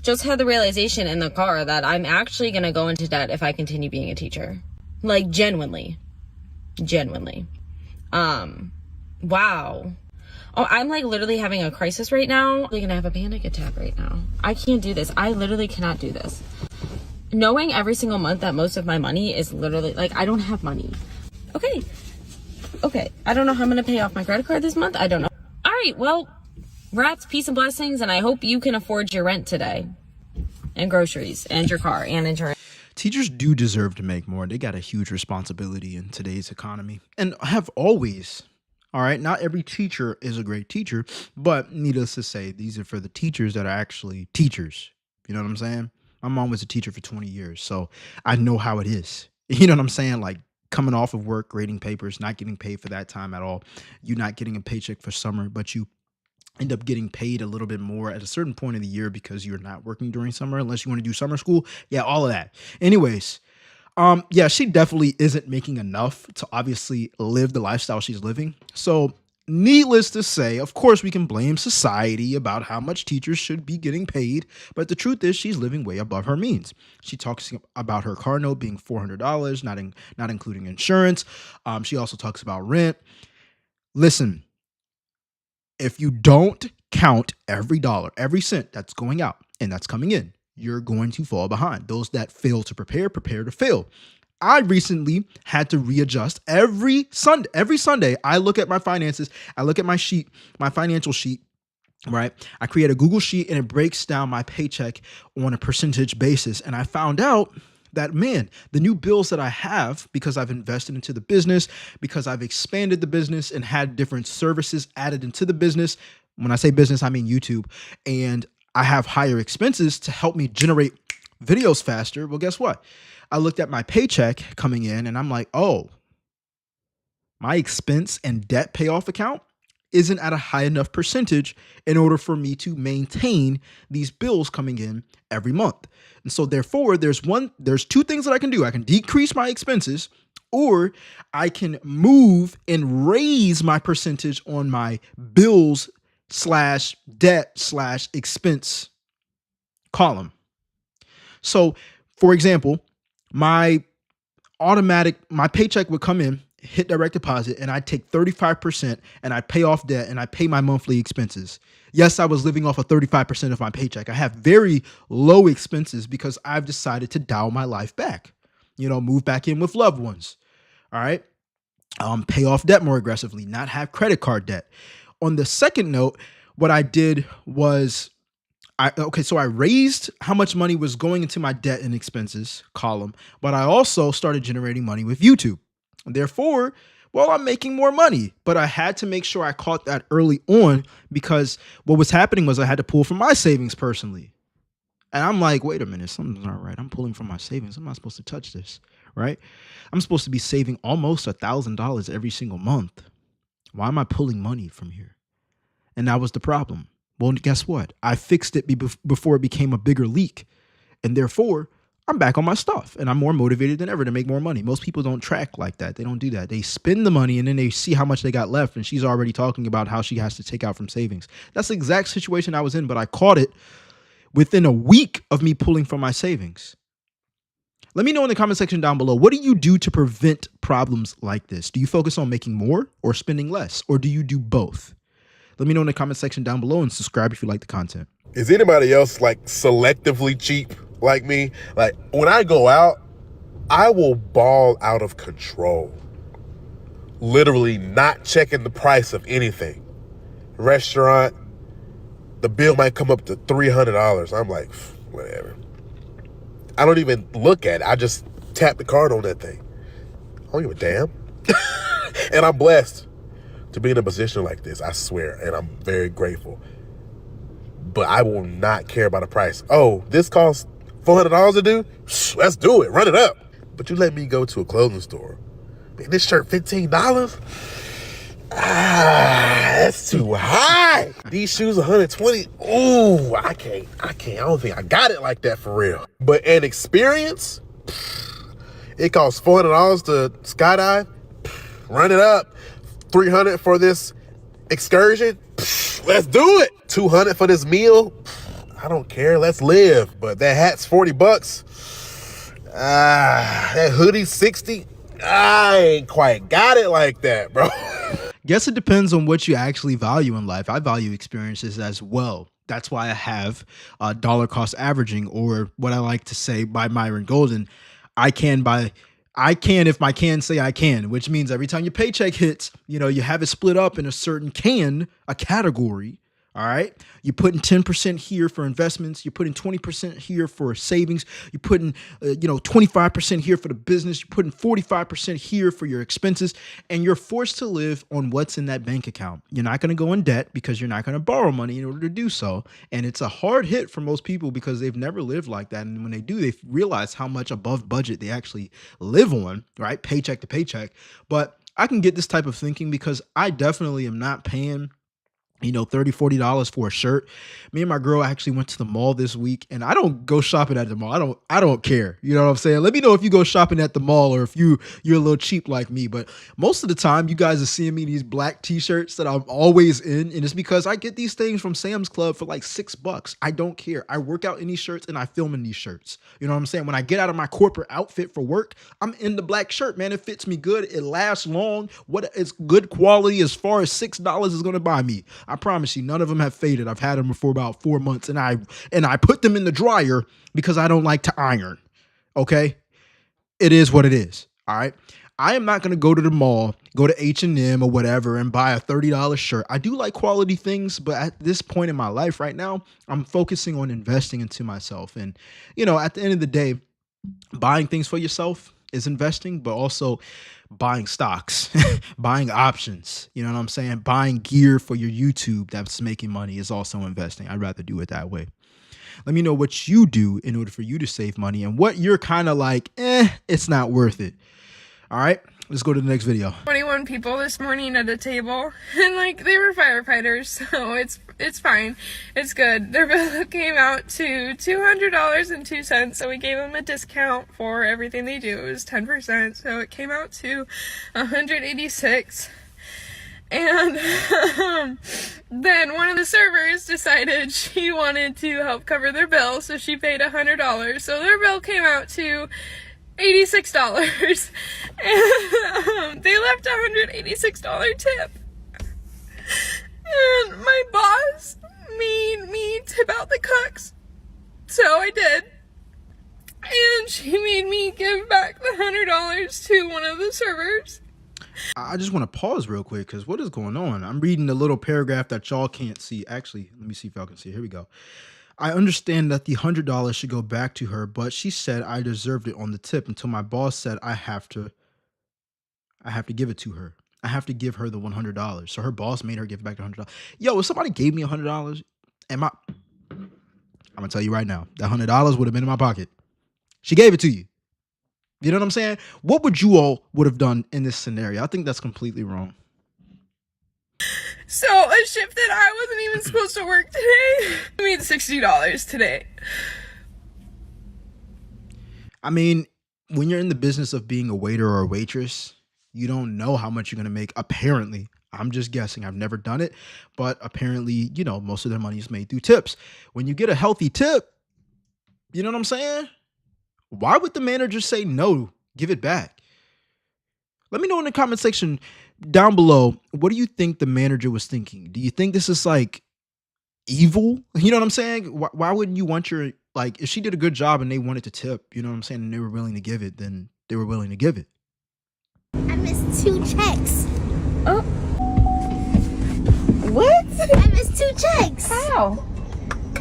Just had the realization in the car that I'm actually gonna go into debt if I continue being a teacher. Like, genuinely. Wow. Oh, I'm like literally having a crisis right now. I'm gonna have a panic attack right now. I can't do this. I literally cannot do this. Knowing every single month that most of my money is literally like, I don't have money. Okay. I don't know how I'm gonna pay off my credit card this month. I don't know. All right, well, rats, peace and blessings, and I hope you can afford your rent today. and groceries and your car and insurance. Teachers do deserve to make more. They got a huge responsibility in today's economy and have always. All right. Not every teacher is a great teacher, but needless to say, these are for the teachers that are actually teachers. You know what I'm saying? My mom was a teacher for 20 years, so I know how it is. You know what I'm saying? Like coming off of work, grading papers, not getting paid for that time at all. You not getting a paycheck for summer, but you end up getting paid a little bit more at a certain point of the year because you're not working during summer unless you want to do summer school. Yeah, all of that. Anyways, yeah, she definitely isn't making enough to obviously live the lifestyle she's living. So needless to say, of course, we can blame society about how much teachers should be getting paid, but the truth is she's living way above her means. She talks about her car note being $400, not including insurance. She also talks about rent. Listen, if you don't count every dollar, every cent that's going out and that's coming in, you're going to fall behind. Those that fail to prepare to fail. I recently had to readjust every Sunday. Every Sunday, I look at my finances. I look at my sheet, my financial sheet, right? I create a Google sheet and it breaks down my paycheck on a percentage basis. And I found out that, man, the new bills that I have, because I've invested into the business, because I've expanded the business and had different services added into the business. When I say business, I mean YouTube. And I have higher expenses to help me generate videos faster. Well, guess what? I looked at my paycheck coming in and I'm like, oh, my expense and debt payoff account isn't at a high enough percentage in order for me to maintain these bills coming in every month. And so therefore, there's two things that I can do. I can decrease my expenses, or I can move and raise my percentage on my bills / debt / expense column. So for example, my paycheck would come in, hit direct deposit, and I take 35% and I pay off debt and I pay my monthly expenses. Yes, I was living off of 35% of my paycheck. I have very low expenses because I've decided to dial my life back, move back in with loved ones. All right. Pay off debt more aggressively, not have credit card debt. On the second note, what I did was I raised how much money was going into my debt and expenses column, but I also started generating money with YouTube. Therefore, I'm making more money, but I had to make sure I caught that early on because what was happening was I had to pull from my savings personally. And I'm like, wait a minute, something's not right. I'm pulling from my savings. I'm not supposed to touch this, right? I'm supposed to be saving almost $1,000 every single month. Why am I pulling money from here? And that was the problem. Well, guess what? I fixed it before it became a bigger leak. And therefore, I'm back on my stuff and I'm more motivated than ever to make more money. Most people don't track like that. They don't do that. They spend the money and then they see how much they got left. And she's already talking about how she has to take out from savings. That's the exact situation I was in, but I caught it within a week of me pulling from my savings. Let me know in the comment section down below, what do you do to prevent problems like this? Do you focus on making more or spending less? Or do you do both? Let me know in the comment section down below and subscribe if you like the content. Is anybody else like selectively cheap like me? Like when I go out, I will ball out of control. Literally not checking the price of anything. Restaurant, the bill might come up to $300. I'm like, whatever. I don't even look at it. I just tap the card on that thing. I don't give a damn. And I'm blessed to be in a position like this, I swear, and I'm very grateful. But I will not care about a price. Oh, this costs $400 to do? Let's do it, run it up. But you let me go to a clothing store. Man, this shirt $15? That's too high. These shoes $120. Ooh, I can't. I don't think I got it like that for real. But an experience, it costs $400 to skydive. Run it up. $300 for this excursion. Let's do it. $200 for this meal. I don't care. Let's live. But that hat's $40. That hoodie's $60. I ain't quite got it like that, bro. Guess it depends on what you actually value in life. I value experiences as well. That's why I have dollar cost averaging, or what I like to say by Myron Golden. I can if my can say I can, which means every time your paycheck hits, you have it split up in a certain a category. All right. You're putting 10% here for investments. You're putting 20% here for savings. You're putting, 25% here for the business. You're putting 45% here for your expenses. And you're forced to live on what's in that bank account. You're not going to go in debt because you're not going to borrow money in order to do so. And it's a hard hit for most people because they've never lived like that. And when they do, they realize how much above budget they actually live on, right? Paycheck to paycheck. But I can get this type of thinking because I definitely am not paying $30-$40 for a shirt. Me and my girl actually went to the mall this week, and I don't go shopping at the mall. I don't care. You know what I'm saying? Let me know if you go shopping at the mall or if you're a little cheap like me. But most of the time, you guys are seeing me in these black t-shirts that I'm always in, and it's because I get these things from Sam's Club for like $6. I don't care. I work out in these shirts and I film in these shirts. You know what I'm saying? When I get out of my corporate outfit for work, I'm in the black shirt, man. It fits me good. It lasts long. It's good quality as far as $6 is going to buy me. I promise you, none of them have faded. I've had them for about 4 months, and I put them in the dryer because I don't like to iron. Okay, it is what it is. All right. I am not going to go to the mall, go to H&M or whatever and buy a $30 shirt. I do like quality things, but at this point in my life right now, I'm focusing on investing into myself. And, at the end of the day, buying things for yourself is investing, but also buying stocks, buying options, you know what I'm saying? Buying gear for your YouTube that's making money is also investing. I'd rather do it that way. Let me know what you do in order for you to save money and what you're kind of like, it's not worth it. All right, let's go to the next video. 21 people this morning at a table, and they were firefighters, so it's fine. It's good. Their bill came out to $200.02, so we gave them a discount for everything they do. It was 10%, so it came out to $186. And then one of the servers decided she wanted to help cover their bill, so she paid $100. So their bill came out to $86, and they left a $186 tip. And my boss made me tip out the cooks, so I did. And she made me give back the $100 to one of the servers. I just want to pause real quick because what is going on? I'm reading the little paragraph that y'all can't see. Actually, let me see if y'all can see. Here we go. I understand that the $100 should go back to her, but she said I deserved it on the tip until my boss said I have to give it to her. I have to give her the $100. So her boss made her give back the $100. Yo, if somebody gave me $100, I'm gonna tell you right now, that $100 would have been in my pocket. She gave it to you. You know what I'm saying? What would you all would have done in this scenario? I think that's completely wrong. So a shift that I wasn't even supposed to work today made $60 today. I mean, when you're in the business of being a waiter or a waitress, you don't know how much you're going to make. Apparently, I'm just guessing. I've never done it, but apparently, most of their money is made through tips. When you get a healthy tip, you know what I'm saying? Why would the manager say no? Give it back. Let me know in the comment section down below, what do you think the manager was thinking? Do you think this is evil? You know what I'm saying? Why wouldn't you want if she did a good job and they wanted to tip, you know what I'm saying, and they were willing to give it, then they were willing to give it. I missed 2 checks. Oh. What? I missed 2 checks. How?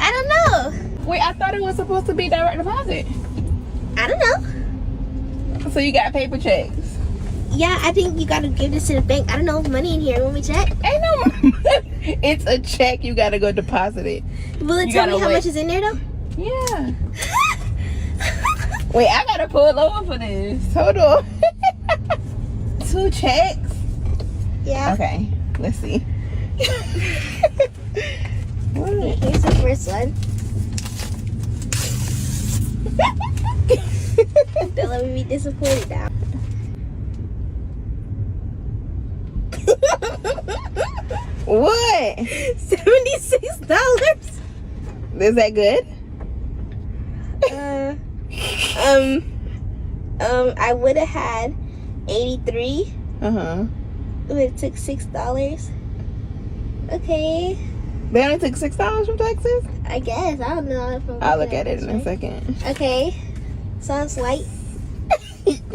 I don't know. Wait, I thought it was supposed to be direct deposit. I don't know. So you got paper checks? Yeah, I think you gotta give this to the bank. I don't know, money in here. You want me to check? Ain't no it's a check. You gotta go deposit it. Will it tell me how much is in there though? Yeah. Wait, I gotta pull over for this. Hold on. 2 checks? Yeah. Okay, let's see. Here's the first one. Don't let me be disappointed now. What? $76. Is that good? I would have had 83. Uh-huh. It took $6. Okay. They only took $6 from taxes? I guess. I don't know. I'll look at it in a second. Okay. Some slight.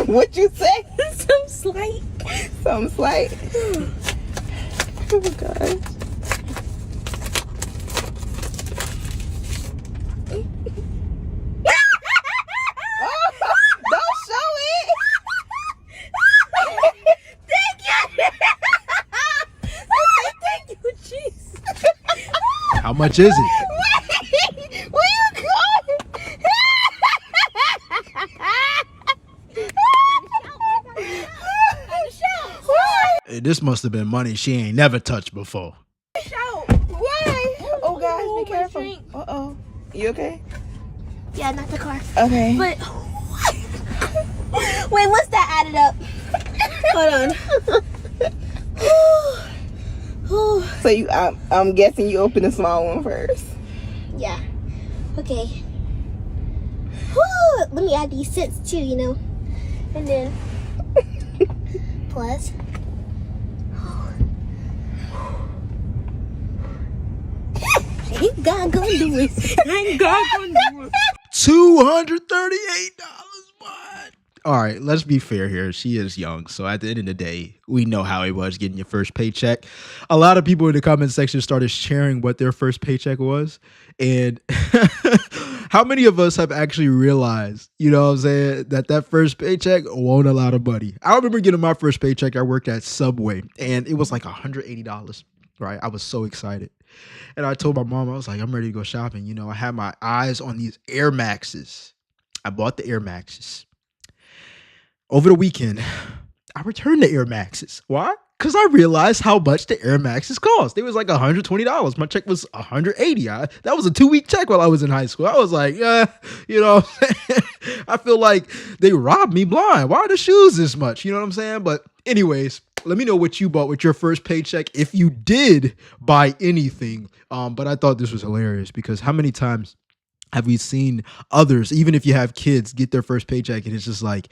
What you say? Some slight. Some slight. Oh gosh. much is it? Wait, where you Hey, this must have been money she ain't never touched before. Why? Oh, guys, be careful. Uh-oh. You okay? Yeah, not the car. Okay. But wait, what's that added up? Hold on. So you, I'm guessing you open the small one first. Yeah. Okay. Whew. Let me add these cents too, you know. And then plus. Ain't God gonna do it? Ain't God gonna do it? $238. What? All right, let's be fair here. She is young, so at the end of the day, we know how it was getting your first paycheck. A lot of people in the comment section started sharing what their first paycheck was, and how many of us have actually realized, you know what I'm saying, that first paycheck won't a lot of money. I remember getting my first paycheck. I worked at Subway, and it was like $180. Right, I was so excited. And I told my mom, I was like, I'm ready to go shopping. You know, I had my eyes on these Air Maxes. I bought the Air Maxes. Over the weekend, I returned the Air Maxes. Why? Because I realized how much the Air Maxes cost. It was like $120. My check was $180. That was a 2-week check while I was in high school. I was like, you know, I feel like they robbed me blind. Why are the shoes this much? You know what I'm saying? But anyways, let me know what you bought with your first paycheck if you did buy anything. But I thought this was hilarious because how many times have we seen others, even if you have kids, get their first paycheck and it's just like,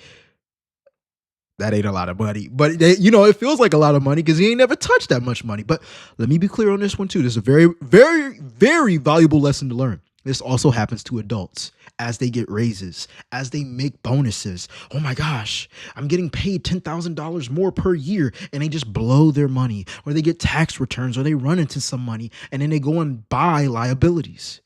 that ain't a lot of money. But, you know, it feels like a lot of money because he ain't never touched that much money. But let me be clear on this one, too. This is a very, very, very valuable lesson to learn. This also happens to adults as they get raises, as they make bonuses. Oh, my gosh, I'm getting paid $10,000 more per year. And they just blow their money, or they get tax returns, or they run into some money and then they go and buy liabilities.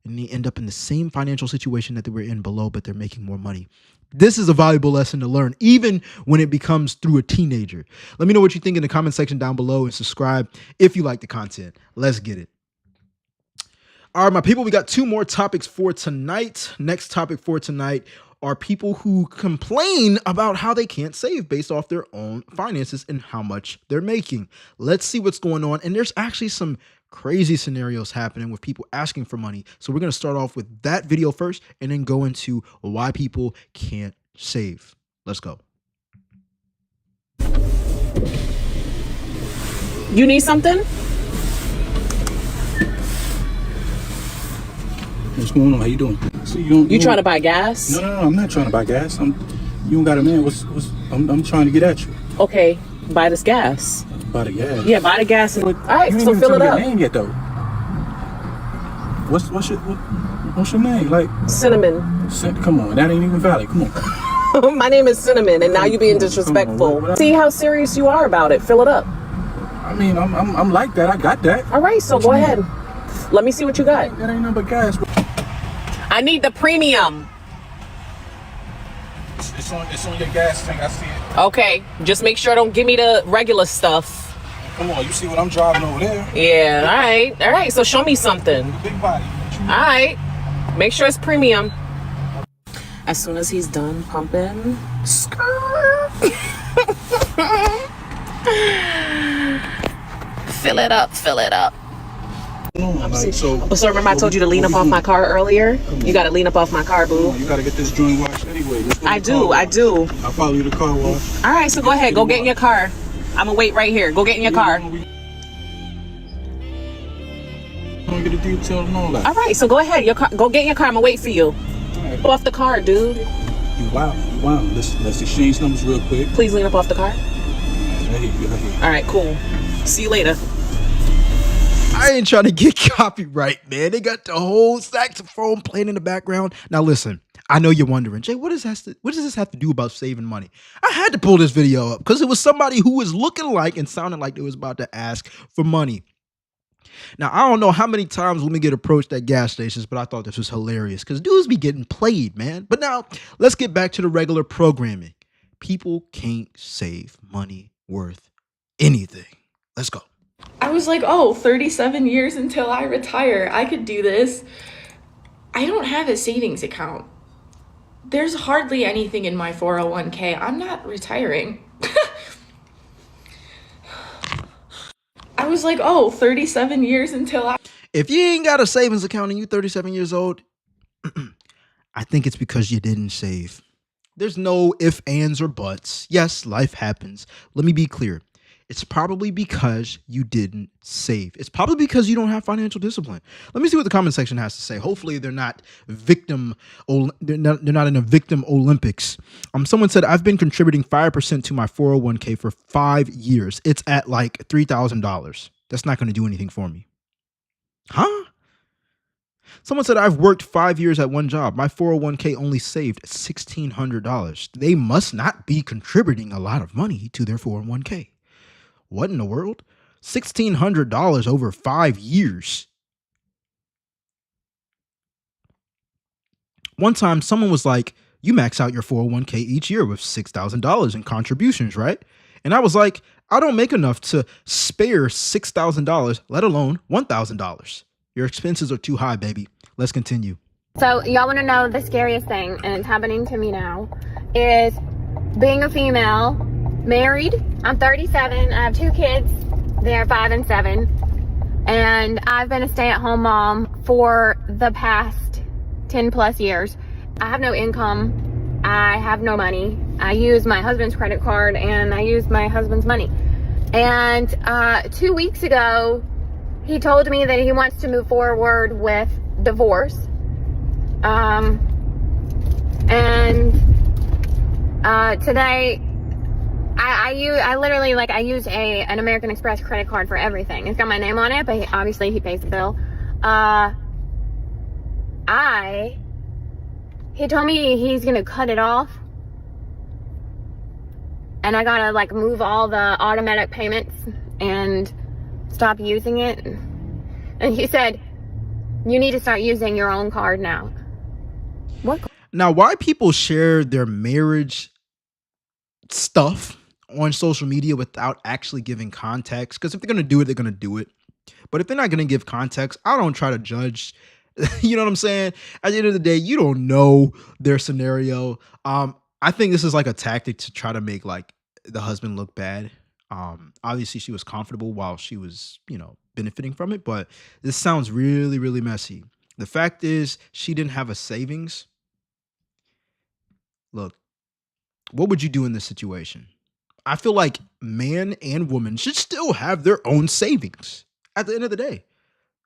And they end up in the same financial situation that they were in below, but they're making more money. This is a valuable lesson to learn, even when it becomes through a teenager. Let me know what you think in the comment section down below and subscribe if you like the content. Let's get it. All right, my people, we got 2 more topics for tonight. Next topic for tonight are people who complain about how they can't save based off their own finances and how much they're making. Let's see what's going on. And there's actually some crazy scenarios happening with people asking for money. So we're going to start off with that video first and then go into why people can't save. Let's go. You need something? What's going on? How you doing? So You trying to buy gas? No, I'm not trying to buy gas. You don't got a man. I'm trying to get at you. Okay, buy this gas. Buy the gas. Yeah, buy the gas. And, all right, You ain't so even fill tell it me up. your name yet, though. What's your name? Like Cinnamon. Come on, that ain't even valid. Come on. My name is Cinnamon, and now you're being disrespectful. See how serious you are about it. Fill it up. I mean, I'm like that. I got that. All right, so go ahead. Let me see what you got. That ain't nothing but gas. I need the premium. It's on your gas tank. I see it. Okay, just make sure don't give me the regular stuff. Come on, you see what I'm driving over there? Yeah, all right. So show me something. Big body. All right, make sure it's premium. As soon as he's done pumping, fill it up. So remember I told you to lean up off my car earlier? You got to lean up off my car, boo. You got to get this joint washed anyway. I do. I'll follow you to the car wash. All right, so go ahead. Go get in your car. I'm going to wait right here. Go get in your car. I'm gonna get a detail and all that. All right, so go ahead. Go get in your car. I'm going to wait for you. Go off the car, dude. Wow. Let's exchange numbers real quick. Please lean up off the car. All right, cool. See you later. I ain't trying to get copyright, man. They got the whole saxophone playing in the background. Now listen, I know you're wondering, Jay, what does this have to do about saving money? I had to pull this video up because it was somebody who was looking like and sounding like they was about to ask for money. Now, I don't know how many times women get approached at gas stations, but I thought this was hilarious because dudes be getting played, man. But now, let's get back to the regular programming. People can't save money worth anything. Let's go. I was like, oh, 37 years until I retire. I could do this. I don't have a savings account. There's hardly anything in my 401k. I'm not retiring. I was like, oh, 37 years until I... If you ain't got a savings account and you 37 years old, I think it's because you didn't save. There's no ifs, ands, or buts. Yes, life happens. Let me be clear. It's probably because you didn't save. It's probably because you don't have financial discipline. Let me see what the comment section has to say. Hopefully they're not they're not in a victim Olympics. Someone said, I've been contributing 5% to my 401k for 5 years. It's at like $3,000. That's not going to do anything for me. Huh? Someone said, I've worked 5 years at one job. My 401k only saved $1,600. They must not be contributing a lot of money to their 401k. What in the world? $1,600 over 5 years. One time, someone was like, you max out your 401k each year with $6,000 in contributions, right? And I was like, I don't make enough to spare $6,000, let alone $1,000. Your expenses are too high, baby. Let's continue. So y'all want to know the scariest thing, and it's happening to me now, is being a female, married. I'm 37. I have 2 kids. They're 5 and 7. And I've been a stay-at-home mom for the past 10 plus years. I have no income. I have no money. I use my husband's credit card and I use my husband's money. And 2 weeks ago, he told me that he wants to move forward with divorce. Today, I literally, like, I use an American Express credit card for everything. It's got my name on it, but obviously he pays the bill. He told me he's gonna cut it off, and I gotta, like, move all the automatic payments and stop using it. And he said, you need to start using your own card now. What? Now, why people share their marriage stuff on social media without actually giving context? Because if they're going to do it, they're going to do it. But if they're not going to give context, I don't try to judge. You know what I'm saying? At the end of the day, you don't know their scenario. I think this is like a tactic to try to make, like, the husband look bad. Obviously she was comfortable while she was, benefiting from it, but this sounds really, really messy. The fact is, she didn't have a savings. Look, what would you do in this situation? I feel like man and woman should still have their own savings at the end of the day.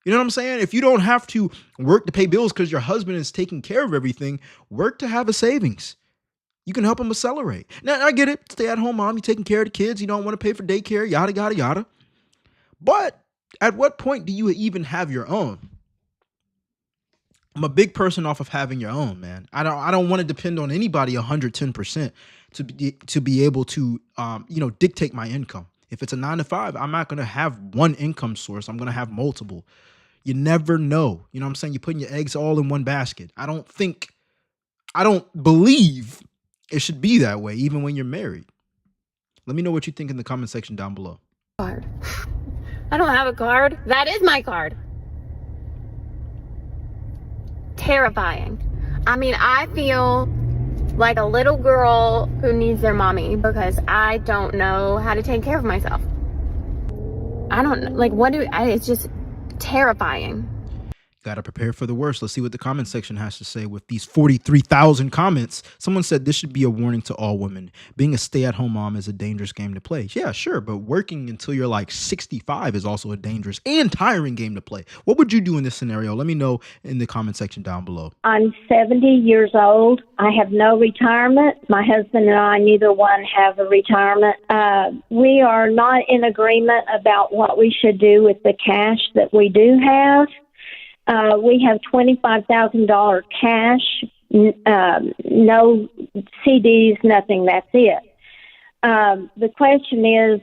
You know what I'm saying? If you don't have to work to pay bills because your husband is taking care of everything, work to have a savings. You can help them accelerate. Now, I get it. Stay at home mom. You're taking care of the kids. You don't want to pay for daycare, yada, yada, yada. But at what point do you even have your own? I'm a big person off of having your own, man. I don't want to depend on anybody 110% to be able to, dictate my income. If it's a 9 to 5, I'm not going to have one income source. I'm going to have multiple. You never know. You know what I'm saying? You're putting your eggs all in one basket. I don't believe it should be that way, even when you're married. Let me know what you think in the comment section down below. Card. I don't have a card. That is my card. Terrifying. I mean, I feel like a little girl who needs their mommy because I don't know how to take care of myself. It's just terrifying. Got to prepare for the worst. Let's see what the comment section has to say with these 43,000 comments. Someone said this should be a warning to all women. Being a stay-at-home mom is a dangerous game to play. Yeah, sure, but working until you're like 65 is also a dangerous and tiring game to play. What would you do in this scenario? Let me know in the comment section down below. I'm 70 years old. I have no retirement. My husband and I, neither one have a retirement. We are not in agreement about what we should do with the cash that we do have. We have $25,000 cash, no CDs, nothing. That's it. The question is,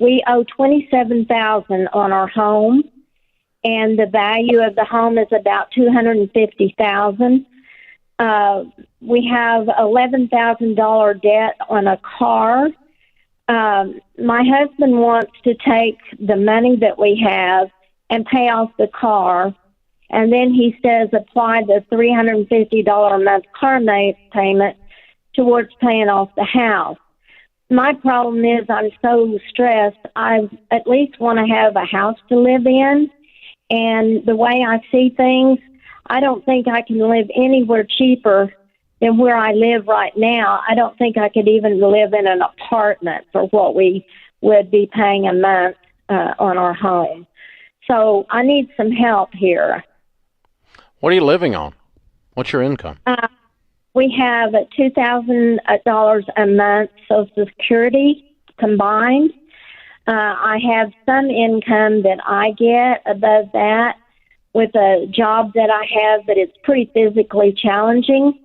we owe $27,000 on our home, and the value of the home is about $250,000. We have $11,000 debt on a car. My husband wants to take the money that we have and pay off the car, and then he says apply the $350 a month car payment towards paying off the house. My problem is I'm so stressed. I at least want to have a house to live in, and the way I see things, I don't think I can live anywhere cheaper than where I live right now. I don't think I could even live in an apartment for what we would be paying a month on our home. So I need some help here. What are you living on? What's your income? We have $2,000 a month Social Security combined. I have some income that I get above that with a job that I have, but it's pretty physically challenging.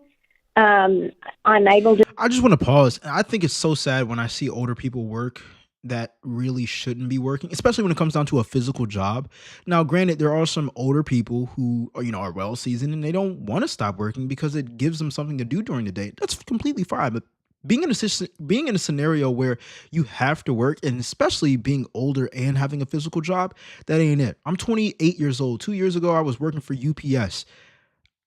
I'm able to. I just want to pause. I think it's so sad when I see older people work that really shouldn't be working, especially when it comes down to a physical job. Now, granted, there are some older people who are, are well seasoned and they don't want to stop working because it gives them something to do during the day. That's completely fine. But being in a scenario where you have to work, and especially being older and having a physical job, that ain't it. I'm 28 years old. 2 years ago, I was working for UPS.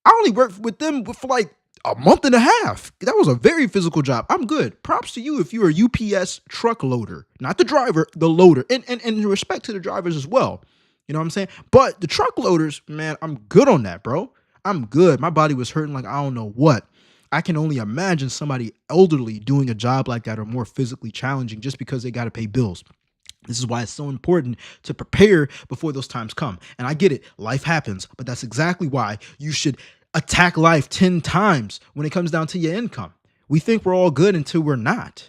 I only worked with them for like a month and a half. That was a very physical job. I'm good. Props to you if you're a UPS truck loader, not the driver, the loader, and respect to the drivers as well. You know what I'm saying? But the truck loaders, man, I'm good on that, bro. I'm good. My body was hurting like I don't know what. I can only imagine somebody elderly doing a job like that or more physically challenging just because they got to pay bills. This is why it's so important to prepare before those times come. And I get it. Life happens, but that's exactly why you should attack life 10 times when it comes down to your income. We think we're all good until we're not.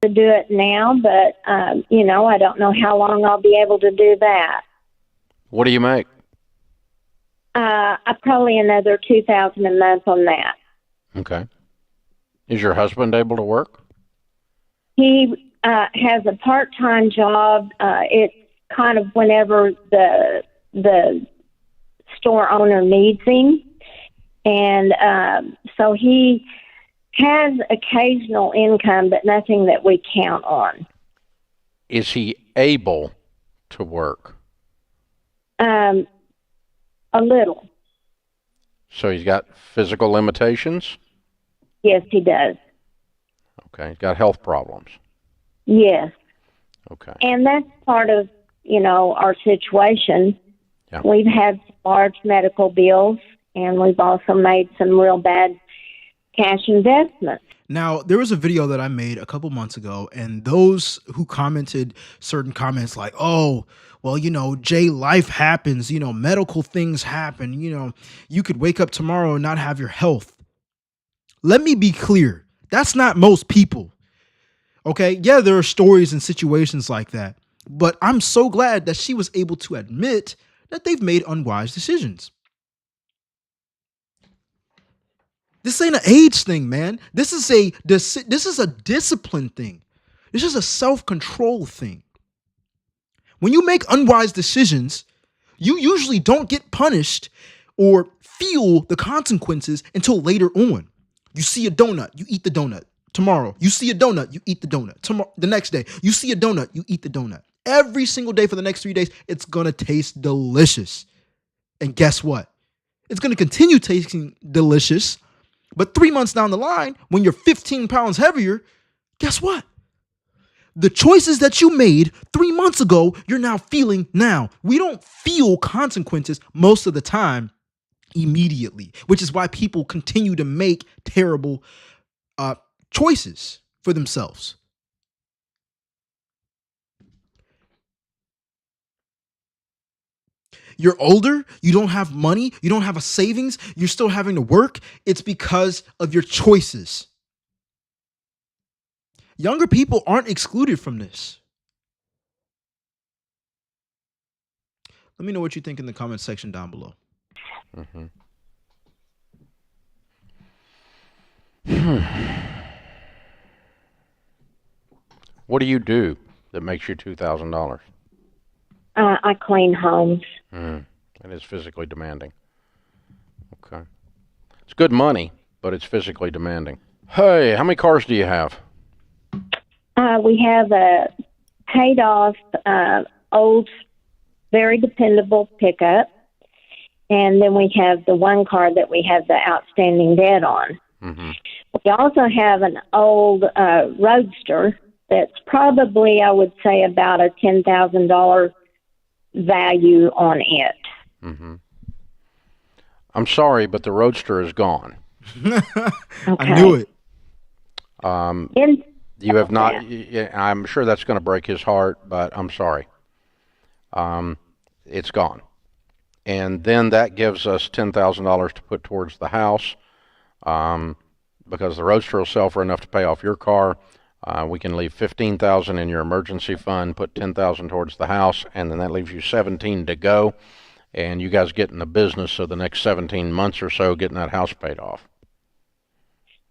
To do it now, but, I don't know how long I'll be able to do that. What do you make? Probably another $2,000 a month on that. Okay. Is your husband able to work? He has a part-time job. It's kind of whenever the store owner needs him. And so he has occasional income, but nothing that we count on. Is he able to work? A little. So he's got physical limitations? Yes, he does. Okay. He's got health problems? Yes. Okay. And that's part of, our situation. Yeah. We've had large medical bills, and we've also made some real bad cash investments. Now, there was a video that I made a couple months ago, and those who commented certain comments like, oh, well, Jay, life happens, medical things happen, you could wake up tomorrow and not have your health. Let me be clear. That's not most people. Okay. Yeah, there are stories and situations like that, but I'm so glad that she was able to admit that they've made unwise decisions. This ain't an age thing, man. This is a discipline thing. This is a self-control thing. When you make unwise decisions, you usually don't get punished or feel the consequences until later on. You see a donut, you eat the donut. Tomorrow, you see a donut, you eat the donut. Tomorrow, the next day, you see a donut, you eat the donut. Every single day for the next 3 days, it's going to taste delicious. And guess what? It's going to continue tasting delicious. But 3 months down the line, when you're 15 pounds heavier, guess what? The choices that you made 3 months ago, you're now feeling now. We don't feel consequences most of the time immediately, which is why people continue to make terrible choices for themselves. You're older, you don't have money, you don't have a savings, you're still having to work. It's because of your choices. Younger people aren't excluded from this. Let me know what you think in the comment section down below. What do you do that makes you $2,000? I clean homes. It is physically demanding. Okay. It's good money, but it's physically demanding. Hey, how many cars do you have? We have a paid off old, very dependable pickup. And then we have the one car that we have the outstanding debt on. Mm-hmm. We also have an old Roadster that's probably, I would say, about a $10,000 value on it. Mm-hmm. I'm sorry, but the Roadster is gone. I knew it. You have not. I'm sure that's going to break his heart, but I'm sorry. It's gone. And then that gives us $10,000 to put towards the house, because the Roadster will sell for enough to pay off your car. We can leave $15,000 in your emergency fund, put $10,000 towards the house, and then that leaves you $17,000 to go. And you guys get in the business of the next 17 months or so getting that house paid off.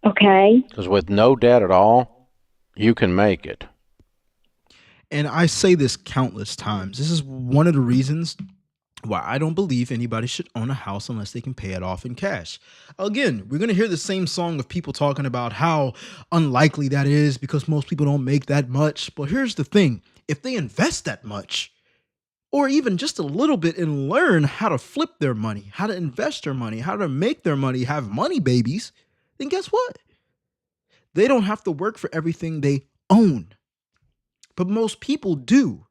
Okay. Because with no debt at all, you can make it. And I say this countless times. This is one of the reasons why I don't believe anybody should own a house unless they can pay it off in cash. Again, we're going to hear the same song of people talking about how unlikely that is because most people don't make that much. But here's the thing. If they invest that much, or even just a little bit, and learn how to flip their money, how to invest their money, how to make their money, have money babies, then guess what? They don't have to work for everything they own. But most people do.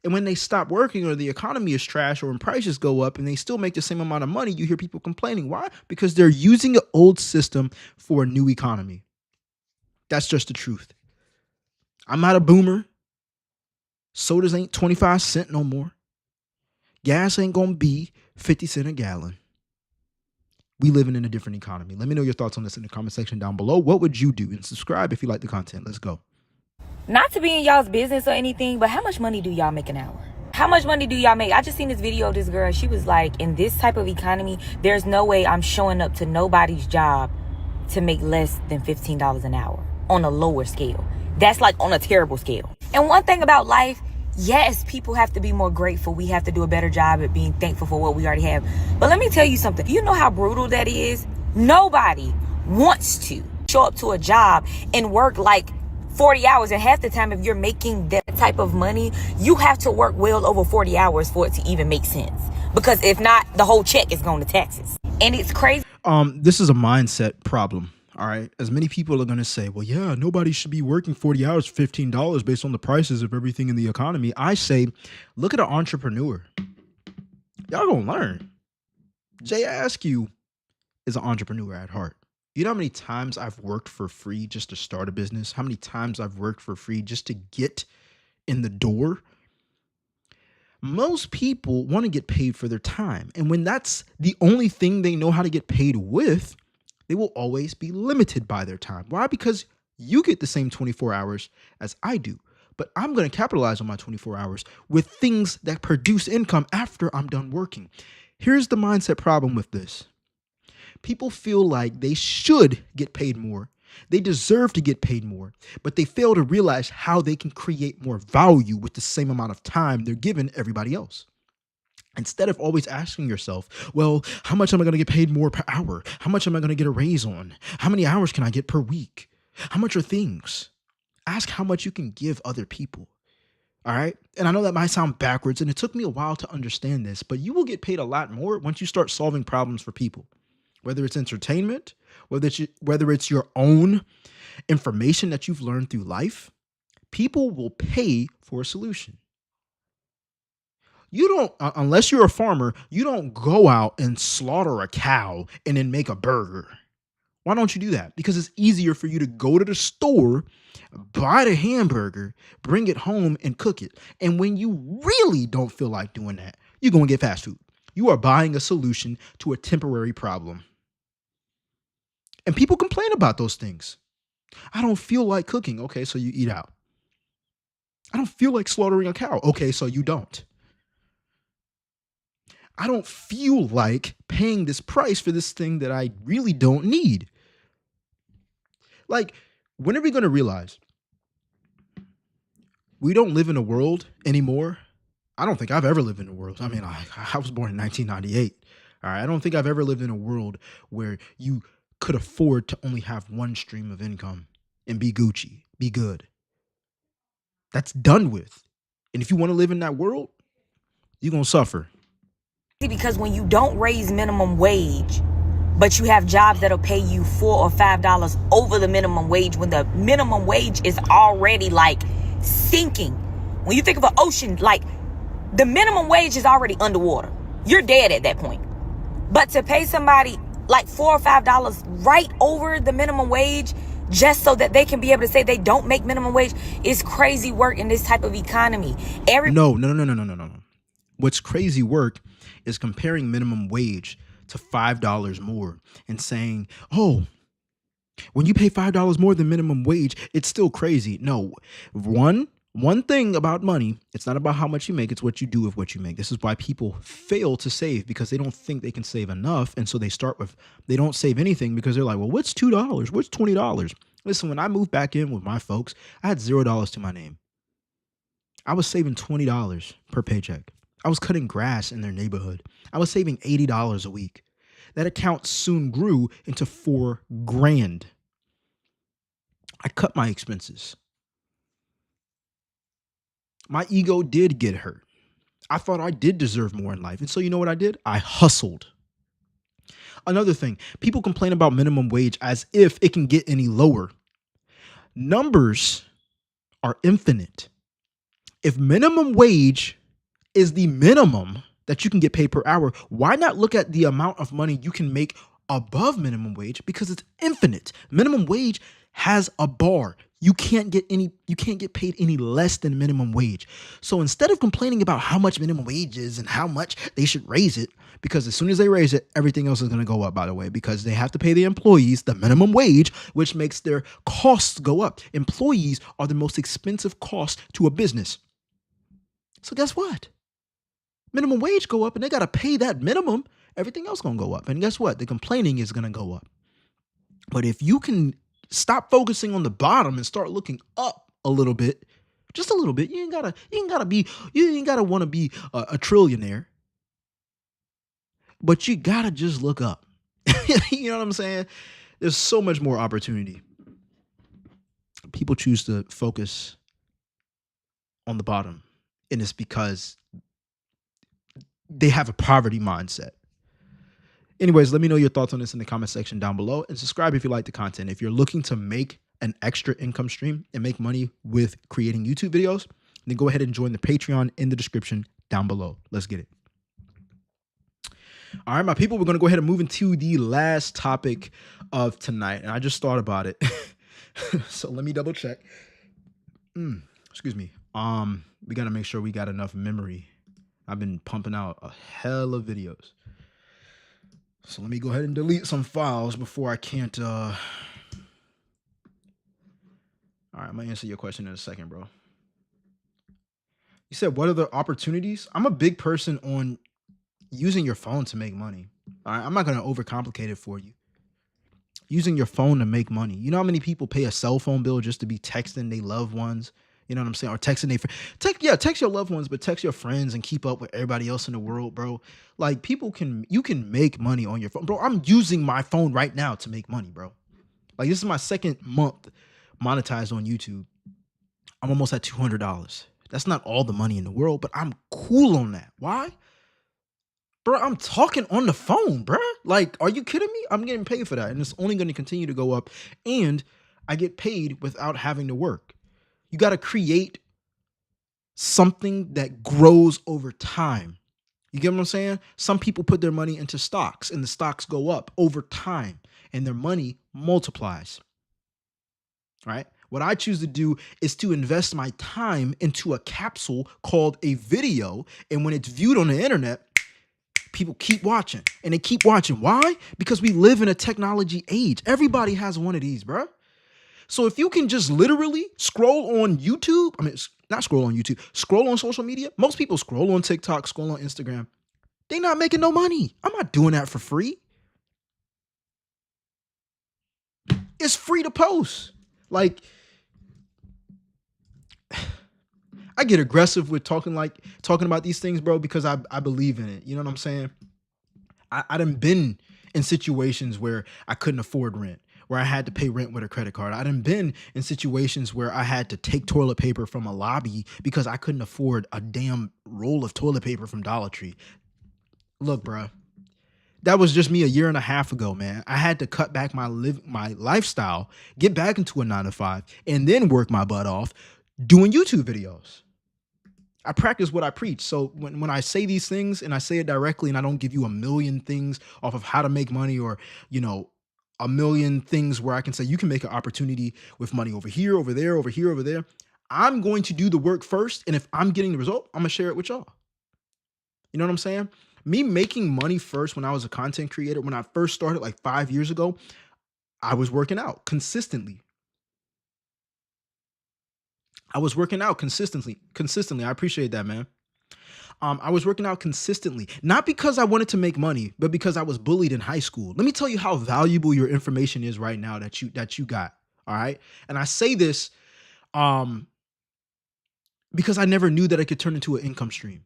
And when they stop working or the economy is trash or when prices go up and they still make the same amount of money, you hear people complaining. Why? Because they're using an old system for a new economy. That's just the truth. I'm not a boomer. Sodas ain't 25 cents no more. Gas ain't going to be 50 cents a gallon. We living in a different economy. Let me know your thoughts on this in the comment section down below. What would you do? And subscribe if you like the content. Let's go. Not to be in y'all's business or anything, but how much money do y'all make an hour? How much money do y'all make? I just seen this video of this girl. She was like, in this type of economy, there's no way I'm showing up to nobody's job to make less than $15 an hour on a lower scale. That's like on a terrible scale. And one thing about life, yes, people have to be more grateful. We have to do a better job at being thankful for what we already have. But let me tell you something. You know how brutal that is? Nobody wants to show up to a job and work like 40 hours. And half the time, if you're making that type of money, you have to work well over 40 hours for it to even make sense. Because if not, the whole check is going to taxes. And it's crazy. This is a mindset problem. All right. As many people are going to say, well, yeah, nobody should be working 40 hours for $15 based on the prices of everything in the economy. I say, look at an entrepreneur. Y'all going to learn. Jay Askew is an entrepreneur at heart. You know how many times I've worked for free just to start a business? How many times I've worked for free just to get in the door? Most people want to get paid for their time. And when that's the only thing they know how to get paid with, they will always be limited by their time. Why? Because you get the same 24 hours as I do. But I'm going to capitalize on my 24 hours with things that produce income after I'm done working. Here's the mindset problem with this. People feel like they should get paid more. They deserve to get paid more, but they fail to realize how they can create more value with the same amount of time they're giving everybody else. Instead of always asking yourself, well, how much am I going to get paid more per hour? How much am I going to get a raise on? How many hours can I get per week? How much are things? Ask how much you can give other people. All right. And I know that might sound backwards, and it took me a while to understand this, but you will get paid a lot more once you start solving problems for people. Whether it's entertainment, whether it's your own information that you've learned through life, people will pay for a solution. You don't, unless you're a farmer, you don't go out and slaughter a cow and then make a burger. Why don't you do that? Because it's easier for you to go to the store, buy the hamburger, bring it home and cook it. And when you really don't feel like doing that, you're going to get fast food. You are buying a solution to a temporary problem. And people complain about those things. I don't feel like cooking. Okay, so you eat out. I don't feel like slaughtering a cow. Okay, so you don't. I don't feel like paying this price for this thing that I really don't need. Like, when are we going to realize we don't live in a world anymore? I don't think I've ever lived in a world. I mean, I was born in 1998. All right, I don't think I've ever lived in a world where you could afford to only have one stream of income and be Gucci, be good. That's done with. And if you want to live in that world, you're going to suffer. Because when you don't raise minimum wage, but you have jobs that'll pay you $4 or $5 over the minimum wage when the minimum wage is already like sinking. When you think of an ocean, like the minimum wage is already underwater. You're dead at that point. But to pay somebody like $4 or $5 right over the minimum wage just so that they can be able to say they don't make minimum wage is crazy work in this type of economy. No. What's crazy work is comparing minimum wage to $5 more and saying, oh, when you pay $5 more than minimum wage, it's still crazy. No, one thing about money, it's not about how much you make, it's what you do with what you make. This is why people fail to save, because they don't think they can save enough. And so they don't save anything because they're like, well, what's $2? What's $20? Listen, when I moved back in with my folks, I had $0 to my name. I was saving $20 per paycheck. I was cutting grass in their neighborhood. I was saving $80 a week. That account soon grew into $4,000. I cut my expenses. My ego did get hurt. I thought I did deserve more in life. And so you know what I did? I hustled. Another thing, people complain about minimum wage as if it can get any lower. Numbers are infinite. If minimum wage is the minimum that you can get paid per hour, why not look at the amount of money you can make above minimum wage? Because it's infinite. Minimum wage has a bar. You can't get paid any less than minimum wage. So instead of complaining about how much minimum wage is and how much they should raise it, because as soon as they raise it, everything else is going to go up, by the way, because they have to pay the employees the minimum wage, which makes their costs go up. Employees are the most expensive cost to a business. So guess what? Minimum wage go up and they got to pay that minimum. Everything else going to go up. And guess what? The complaining is going to go up. But if you can stop focusing on the bottom and start looking up a little bit, just a little bit, you ain't gotta want to be a trillionaire, but you gotta just look up. You know what I'm saying? There's so much more opportunity. People choose to focus on the bottom, and it's because they have a poverty mindset. Anyways, let me know your thoughts on this in the comment section down below, and subscribe if you like the content. If you're looking to make an extra income stream and make money with creating YouTube videos, then go ahead and join the Patreon in the description down below. Let's get it. All right, my people, we're going to go ahead and move into the last topic of tonight. And I just thought about it. So let me double check. Excuse me. We got to make sure we got enough memory. I've been pumping out a hell of videos. So let me go ahead and delete some files before I can't. All right, I'm going to answer your question in a second, bro. You said, what are the opportunities? I'm a big person on using your phone to make money. All right, I'm not going to overcomplicate it for you. Using your phone to make money. You know how many people pay a cell phone bill just to be texting their loved ones? You know what I'm saying? Or texting their friends. Text your loved ones, but text your friends and keep up with everybody else in the world, bro. Like, you can make money on your phone. Bro, I'm using my phone right now to make money, bro. Like, this is my second month monetized on YouTube. I'm almost at $200. That's not all the money in the world, but I'm cool on that. Why? Bro, I'm talking on the phone, bro. Like, are you kidding me? I'm getting paid for that, and it's only going to continue to go up, and I get paid without having to work. You got to create something that grows over time. You get what I'm saying? Some people put their money into stocks, and the stocks go up over time, and their money multiplies. All right? What I choose to do is to invest my time into a capsule called a video, and when it's viewed on the internet, people keep watching, and they keep watching. Why? Because we live in a technology age. Everybody has one of these, bro. So if you can just literally scroll on YouTube, not scroll on YouTube, scroll on social media. Most people scroll on TikTok, scroll on Instagram. They're not making no money. I'm not doing that for free. It's free to post. Like, I get aggressive with talking about these things, bro, because I believe in it. You know what I'm saying? I done been in situations where I couldn't afford rent, where I had to pay rent with a credit card. I done been in situations where I had to take toilet paper from a lobby because I couldn't afford a damn roll of toilet paper from Dollar Tree. Look, bro, that was just me a year and a half ago, man. I had to cut back my lifestyle, get back into a 9 to 5, and then work my butt off doing YouTube videos. I practice what I preach. So when I say these things and I say it directly and I don't give you a million things off of how to make money or, a million things where I can say you can make an opportunity with money over here, over there, over here, over there. I'm going to do the work first. And if I'm getting the result, I'm going to share it with y'all. You know what I'm saying? Me making money first when I was a content creator, when I first started like 5 years ago, I was working out consistently. I appreciate that, man. I was working out consistently, not because I wanted to make money, but because I was bullied in high school. Let me tell you how valuable your information is right now that you got. All right. And I say this because I never knew that it could turn into an income stream.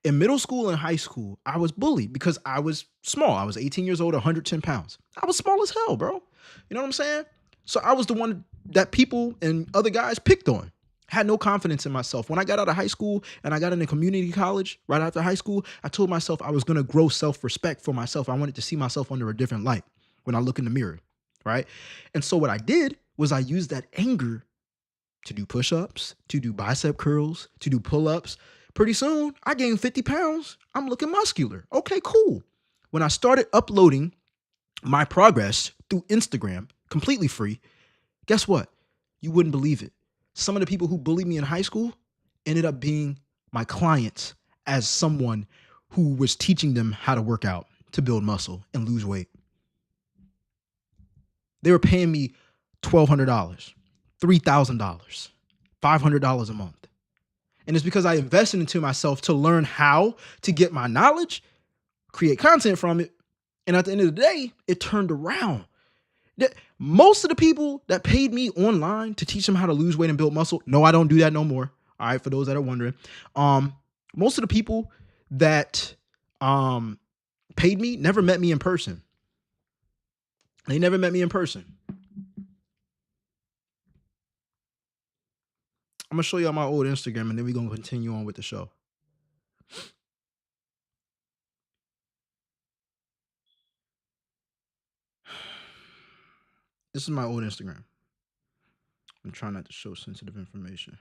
In middle school and high school, I was bullied because I was small. I was 18 years old, 110 pounds. I was small as hell, bro. You know what I'm saying? So I was the one that people and other guys picked on. Had no confidence in myself. When I got out of high school and I got into community college right after high school, I told myself I was going to grow self-respect for myself. I wanted to see myself under a different light when I look in the mirror, right? And so what I did was I used that anger to do push-ups, to do bicep curls, to do pull-ups. Pretty soon, I gained 50 pounds. I'm looking muscular. Okay, cool. When I started uploading my progress through Instagram, completely free, guess what? You wouldn't believe it. Some of the people who bullied me in high school ended up being my clients as someone who was teaching them how to work out, to build muscle and lose weight. They were paying me $1,200, $3,000, $500 a month. And it's because I invested into myself to learn how to get my knowledge, create content from it. And at the end of the day, it turned around. Most of the people that paid me online to teach them how to lose weight and build muscle, no, I don't do that no more. All right, for those that are wondering. Most of the people that paid me never met me in person. They never met me in person. I'm going to show y'all my old Instagram and then we're going to continue on with the show. This is my old Instagram. I'm trying not to show sensitive information.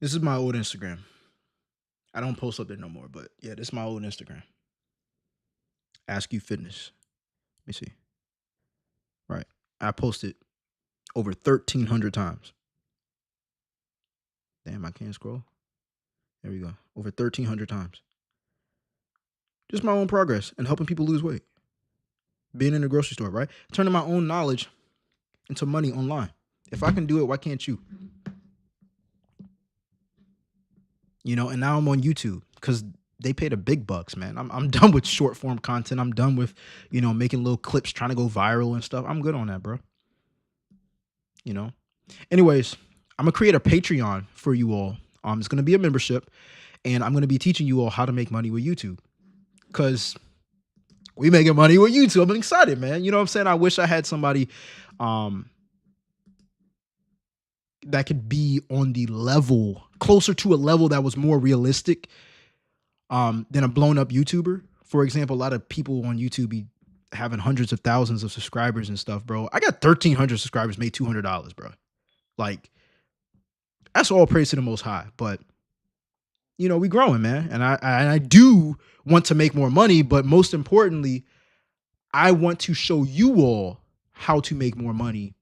This is my old Instagram. I don't post up there no more, but yeah, this is my old Instagram. Ask You Fitness. Let me see. Right. I posted over 1,300 times. Damn, I can't scroll. There we go. Over 1,300 times. Just my own progress and helping people lose weight. Being in the grocery store, right? Turning my own knowledge into money online. If I can do it, why can't you? And now I'm on YouTube because they pay the big bucks, man. I'm done with short form content. I'm done with, making little clips trying to go viral and stuff. I'm good on that, bro. Anyways, I'm going to create a Patreon for you all. It's going to be a membership and I'm going to be teaching you all how to make money with YouTube because we making money with YouTube. I'm excited, man. You know what I'm saying? I wish I had somebody that could be on the level, closer to a level that was more realistic than a blown up YouTuber. For example, a lot of people on YouTube be having hundreds of thousands of subscribers and stuff, bro. I got 1,300 subscribers, made $200, bro. Like, that's all praise to the Most High. But, we growing, man. And I do want to make more money, but most importantly, I want to show you all how to make more money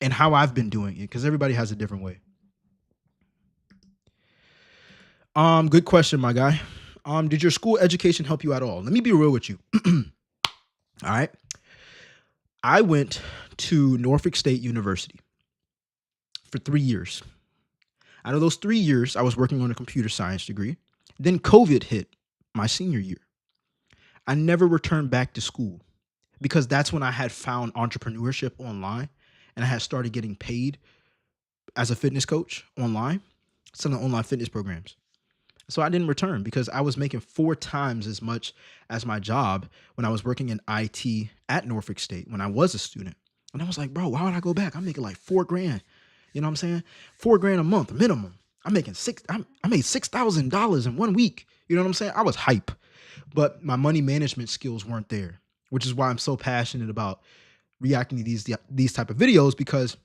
and how I've been doing it because everybody has a different way. Good question, my guy. Did your school education help you at all? Let me be real with you. All right. I went to Norfolk State University for 3 years. Out of those 3 years, I was working on a computer science degree. Then COVID hit my senior year. I never returned back to school because that's when I had found entrepreneurship online and I had started getting paid as a fitness coach online, selling online fitness programs. So I didn't return because I was making 4 times as much as my job when I was working in IT at Norfolk State when I was a student. And I was like, bro, why would I go back? I'm making like 4 grand. You know what I'm saying? 4 grand a month minimum. I made $6,000 in 1 week. You know what I'm saying? I was hype, but my money management skills weren't there, which is why I'm so passionate about reacting to these type of videos, because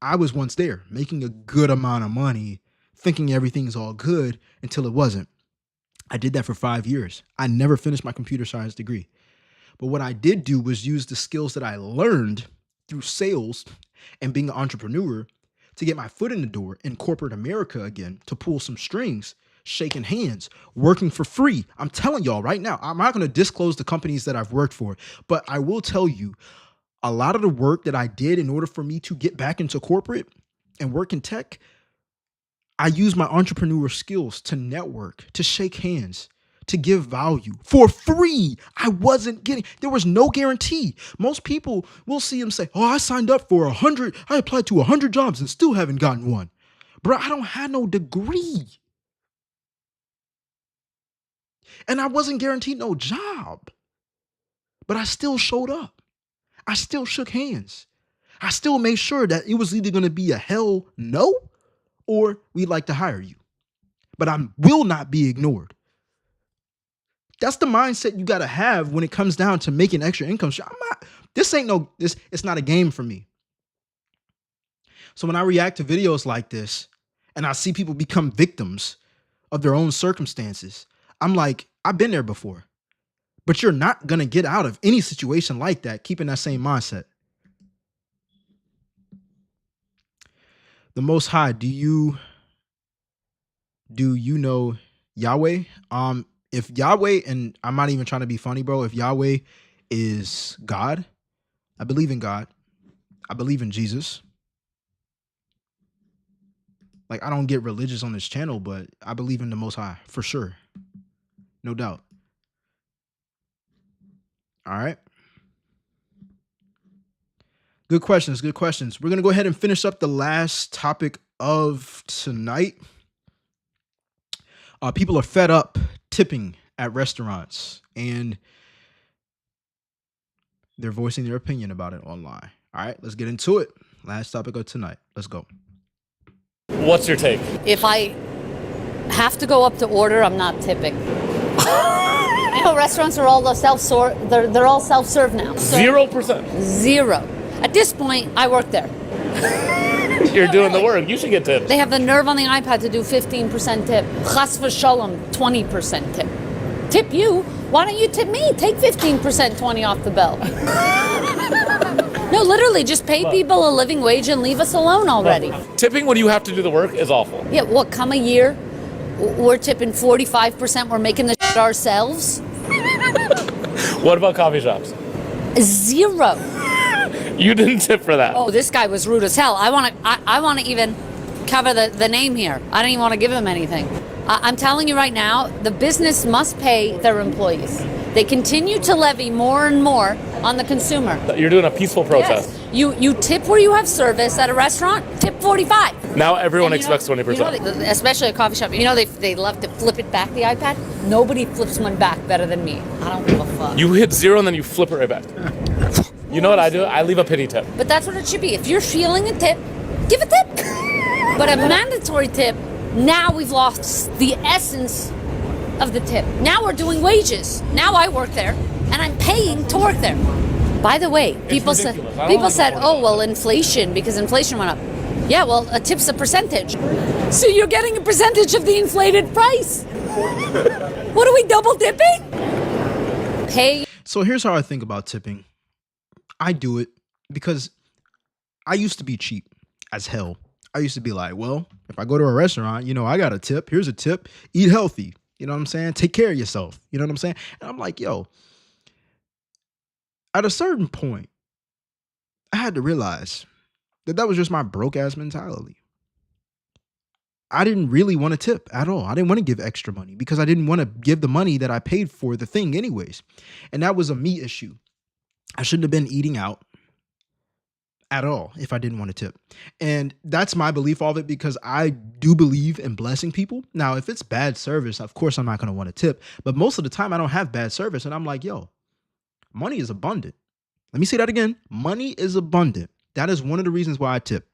I was once there making a good amount of money, thinking everything's all good until it wasn't. I did that for 5 years. I never finished my computer science degree. But what I did do was use the skills that I learned through sales and being an entrepreneur to get my foot in the door in corporate America again, to pull some strings, shaking hands, working for free. I'm telling y'all right now, I'm not going to disclose the companies that I've worked for, but I will tell you a lot of the work that I did in order for me to get back into corporate and work in tech, I used my entrepreneur skills to network, to shake hands, to give value for free. There was no guarantee. Most people will see them say, oh, I signed up for 100, I applied to 100 jobs and still haven't gotten one. Bro, I don't have no degree. And I wasn't guaranteed no job. But I still showed up. I still shook hands. I still made sure that it was either going to be a hell no or we'd like to hire you. But I will not be ignored. That's the mindset you got to have when it comes down to making extra income. It's not a game for me. So when I react to videos like this and I see people become victims of their own circumstances, I'm like, I've been there before. But you're not going to get out of any situation like that keeping that same mindset. The Most High, do you know Yahweh? If Yahweh, and I'm not even trying to be funny, bro, if Yahweh is God, I believe in God. I believe in Jesus. Like, I don't get religious on this channel, but I believe in the Most High for sure. No doubt. All right. Good questions. Good questions. We're going to go ahead and finish up the last topic of tonight. People are fed up tipping at restaurants, and they're voicing their opinion about it online. All right, let's get into it. Last topic of tonight. Let's go. What's your take? If I have to go up to order, I'm not tipping. You know, restaurants are all self-serve. They're all self-serve now. 0%. Zero. At this point, I work there. You're doing the work. You should get tips. They have the nerve on the iPad to do 15% tip. Chas v'shalom, 20% tip. Tip you? Why don't you tip me? Take 15%, 20 off the bill. No, literally, just pay people a living wage and leave us alone already. Tipping when you have to do the work is awful. Yeah, what, come a year? We're tipping 45%. We're making the shit ourselves. What about coffee shops? Zero. You didn't tip for that. Oh, this guy was rude as hell. I want to even cover the name here. I don't even want to give him anything. I'm telling you right now, the business must pay their employees. They continue to levy more and more on the consumer. You're doing a peaceful protest. Yes. You tip where you have service at a restaurant, tip 45. Now everyone expects 20%. Especially a coffee shop. You know, they love to flip it back, the iPad. Nobody flips one back better than me. I don't give a fuck. You hit 0 and then you flip it right back. You know what I do? I leave a pity tip. But that's what it should be. If you're feeling a tip, give a tip. But a mandatory tip, now we've lost the essence of the tip. Now we're doing wages. Now I work there, and I'm paying to work there. By the way, people said, oh, well, inflation, because inflation went up. Yeah, well, a tip's a percentage. So you're getting a percentage of the inflated price. What are we double dipping? Pay. So here's how I think about tipping. I do it because I used to be cheap as hell. I used to be like, well, if I go to a restaurant, you know, I got a tip. Here's a tip. Eat healthy. You know what I'm saying? Take care of yourself. You know what I'm saying? And I'm like, yo, at a certain point, I had to realize that was just my broke ass mentality. I didn't really want to tip at all. I didn't want to give extra money because I didn't want to give the money that I paid for the thing anyways. And that was a me issue. I shouldn't have been eating out. at all if I didn't want to tip. And that's my belief of it, because I do believe in blessing people. Now, if it's bad service, of course I'm not going to want to tip. But most of the time I don't have bad service. And I'm like, yo, money is abundant. Let me say that again. Money is abundant. That is one of the reasons why I tip.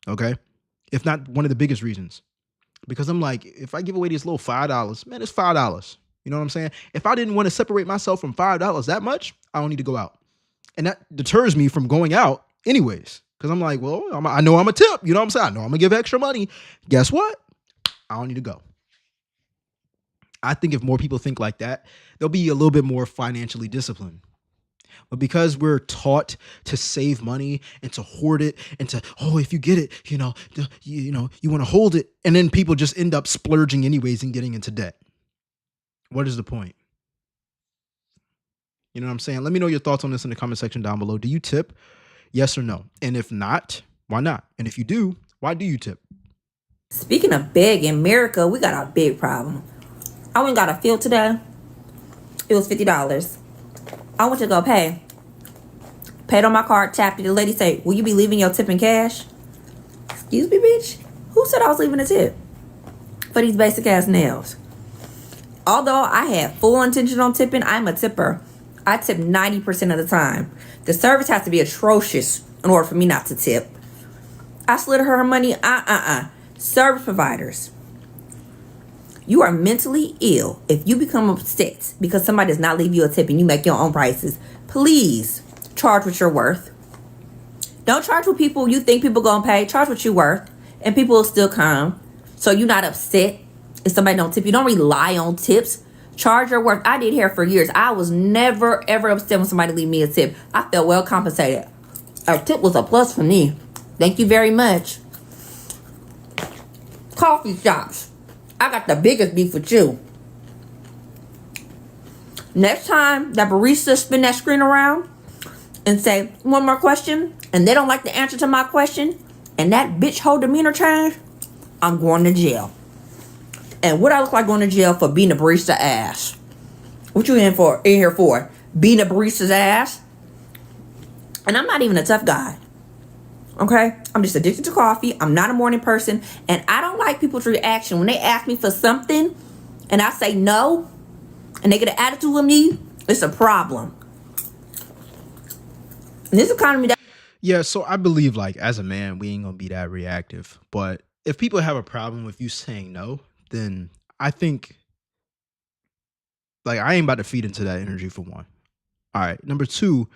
Okay. If not one of the biggest reasons. Because I'm like, if I give away this little $5, man, it's $5. You know what I'm saying? If I didn't want to separate myself from $5 that much, I don't need to go out. And that deters me from going out anyways. Because I'm like, well, I know I'm a tip. You know what I'm saying? I know I'm going to give extra money. Guess what? I don't need to go. I think if more people think like that, they'll be a little bit more financially disciplined. But because we're taught to save money and to hoard it and to, oh, if you get it, you want to hold it. And then people just end up splurging anyways and getting into debt. What is the point? You know what I'm saying? Let me know your thoughts on this in the comment section down below. Do you tip? Yes or no? And if not, why not? And if you do, why do you tip? Speaking of big, in America, we got a big problem. I went and got a field today. It was $50. I went to go pay. Paid on my card, tapped it. The lady say, will you be leaving your tip in cash? Excuse me, bitch? Who said I was leaving a tip for these basic ass nails? Although I had full intention on tipping, I'm a tipper. I tip 90% of the time. The service has to be atrocious in order for me not to tip. I slid her money. Service providers. You are mentally ill if you become upset because somebody does not leave you a tip and you make your own prices. Please charge what you're worth. Don't charge what people you think people gonna pay. Charge what you're worth, and people will still come. So you're not upset if somebody don't tip you. Don't rely on tips. Charge your worth. I did hair for years. I was never ever upset when somebody leave me a tip. I felt well compensated. A tip was a plus for me. Thank you very much. Coffee shops. I got the biggest beef with you. Next time that barista spin that screen around and say, one more question, and they don't like the answer to my question, and that bitch whole demeanor change, I'm going to jail. And what I look like going to jail for being a barista ass? What you in here for? Being a barista's ass? And I'm not even a tough guy. Okay? I'm just addicted to coffee. I'm not a morning person. And I don't like people's reaction when they ask me for something and I say no and they get an attitude with me. It's a problem. In this economy, Yeah, so I believe, like, as a man, we ain't gonna be that reactive. But if people have a problem with you saying no, then I think, like, I ain't about to feed into that energy, for one. All right. Number two,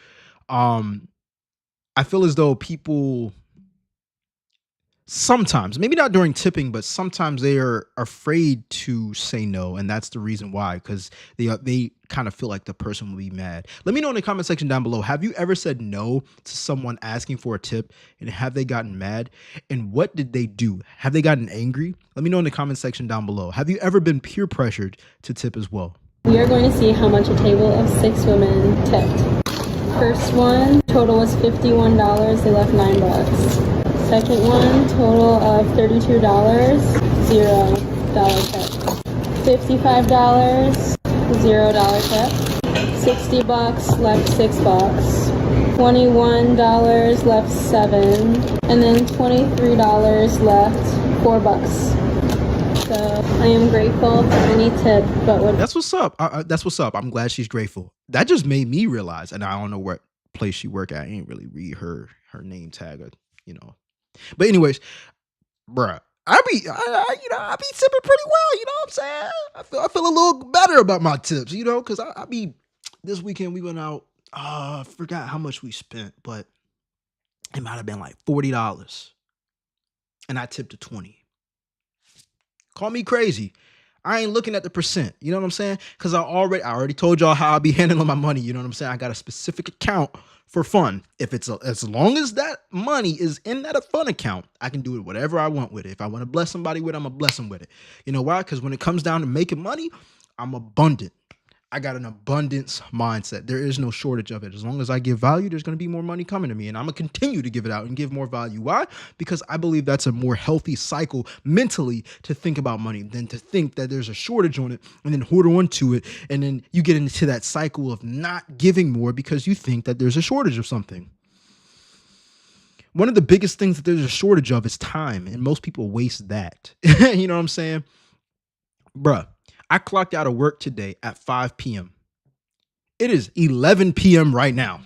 I feel as though people sometimes, maybe not during tipping, but sometimes they are afraid to say no, and that's the reason why, because they kind of feel like the person will be mad. Let me know in the comment section down below. Have you ever said no to someone asking for a tip, and have they gotten mad? And what did they do? Have they gotten angry? Let me know in the comment section down below. Have you ever been peer pressured to tip as well? We are going to see how much a table of 6 women tipped. First one, total was $51. They left $9. Second one, total of $32, $0 tip. $55, $0 tip. $60 left $6. $21 left $7, and then $23 left $4. So I am grateful for any tip, but what? That's what's up. That's what's up. I'm glad she's grateful. That just made me realize, and I don't know what place she work at. I ain't really read her name tag, or, you know. But anyways, bruh, I be tipping pretty well. You know what I'm saying? I feel a little better about my tips, you know, because I be, this weekend we went out. I forgot how much we spent, but it might have been like $40, and I tipped a 20. Call me crazy. I ain't looking at the percent. You know what I'm saying? Because I already told y'all how I be handling my money. You know what I'm saying? I got a specific account for fun. If it's as long as that money is in that fun account, I can do it whatever I want with it. If I want to bless somebody with it, I'm gonna bless them with it. You know why? Because when it comes down to making money, I'm abundant. I got an abundance mindset. There is no shortage of it. As long as I give value, there's going to be more money coming to me, and I'm going to continue to give it out and give more value. Why? Because I believe that's a more healthy cycle mentally to think about money than to think that there's a shortage on it and then hoard on to it. And then you get into that cycle of not giving more because you think that there's a shortage of something. One of the biggest things that there's a shortage of is time, and most people waste that. You know what I'm saying? Bruh, I clocked out of work today at 5 p.m. It is 11 p.m. right now.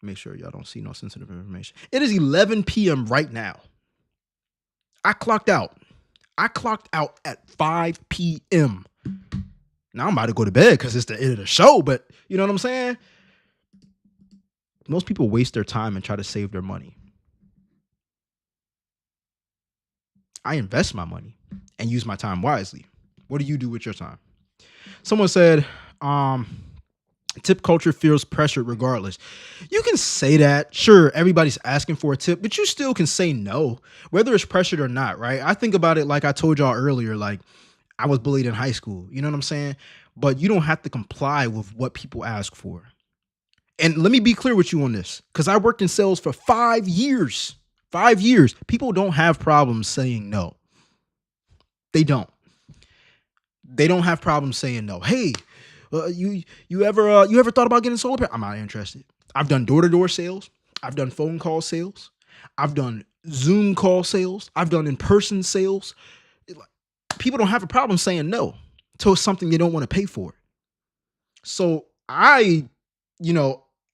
Make sure y'all don't see no sensitive information. It is 11 p.m. right now. I clocked out. I clocked out at 5 p.m. Now I'm about to go to bed because it's the end of the show, but you know what I'm saying? Most people waste their time and try to save their money. I invest my money and use my time wisely. What do you do with your time? Someone said, tip culture feels pressured regardless. You can say that. Sure, everybody's asking for a tip, but you still can say no, whether it's pressured or not, right? I think about it like I told y'all earlier, like I was bullied in high school. You know what I'm saying? But you don't have to comply with what people ask for. And let me be clear with you on this, because I worked in sales for 5 years. 5 years. People don't have problems saying no. They don't. They don't have problems saying no. Hey, you ever thought about getting solar panels? I'm not interested. I've done door-to-door sales. I've done phone call sales. I've done Zoom call sales. I've done in-person sales. People don't have a problem saying no to something they don't want to pay for. So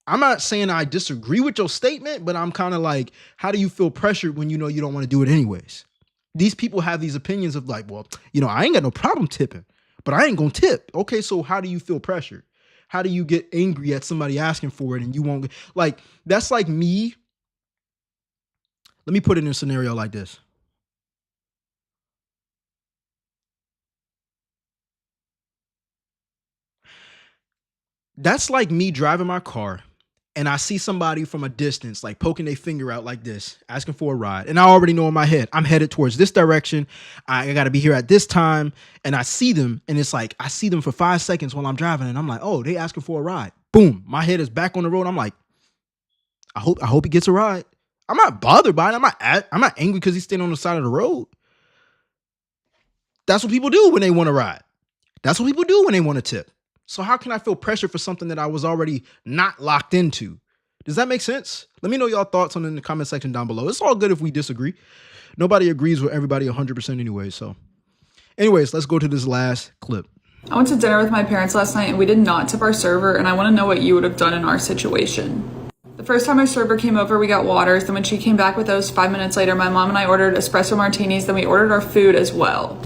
I'm not saying I disagree with your statement, but I'm kind of like, how do you feel pressured when you know you don't want to do it anyways? These people have these opinions of like, well, I ain't got no problem tipping, but I ain't gonna tip. Okay, so how do you feel pressured? How do you get angry at somebody asking for it and you won't? Like, that's like me. Let me put it in a scenario like this. That's like me driving my car and I see somebody from a distance, like poking their finger out like this, asking for a ride. And I already know in my head, I'm headed towards this direction. I got to be here at this time. And I see them and it's like, I see them for 5 seconds while I'm driving. And I'm like, oh, they asking for a ride. Boom. My head is back on the road. I'm like, I hope he gets a ride. I'm not bothered by it. I'm not angry because he's standing on the side of the road. That's what people do when they want to ride. That's what people do when they want to tip. So how can I feel pressure for something that I was already not locked into? Does that make sense? Let me know y'all thoughts on it in the comment section down below. It's all good if we disagree. Nobody agrees with everybody 100% anyway. So anyways, let's go to this last clip. I went to dinner with my parents last night and we did not tip our server, and I want to know what you would have done in our situation. The first time our server came over, we got waters. Then when she came back with those, 5 minutes later, my mom and I ordered espresso martinis. Then we ordered our food as well.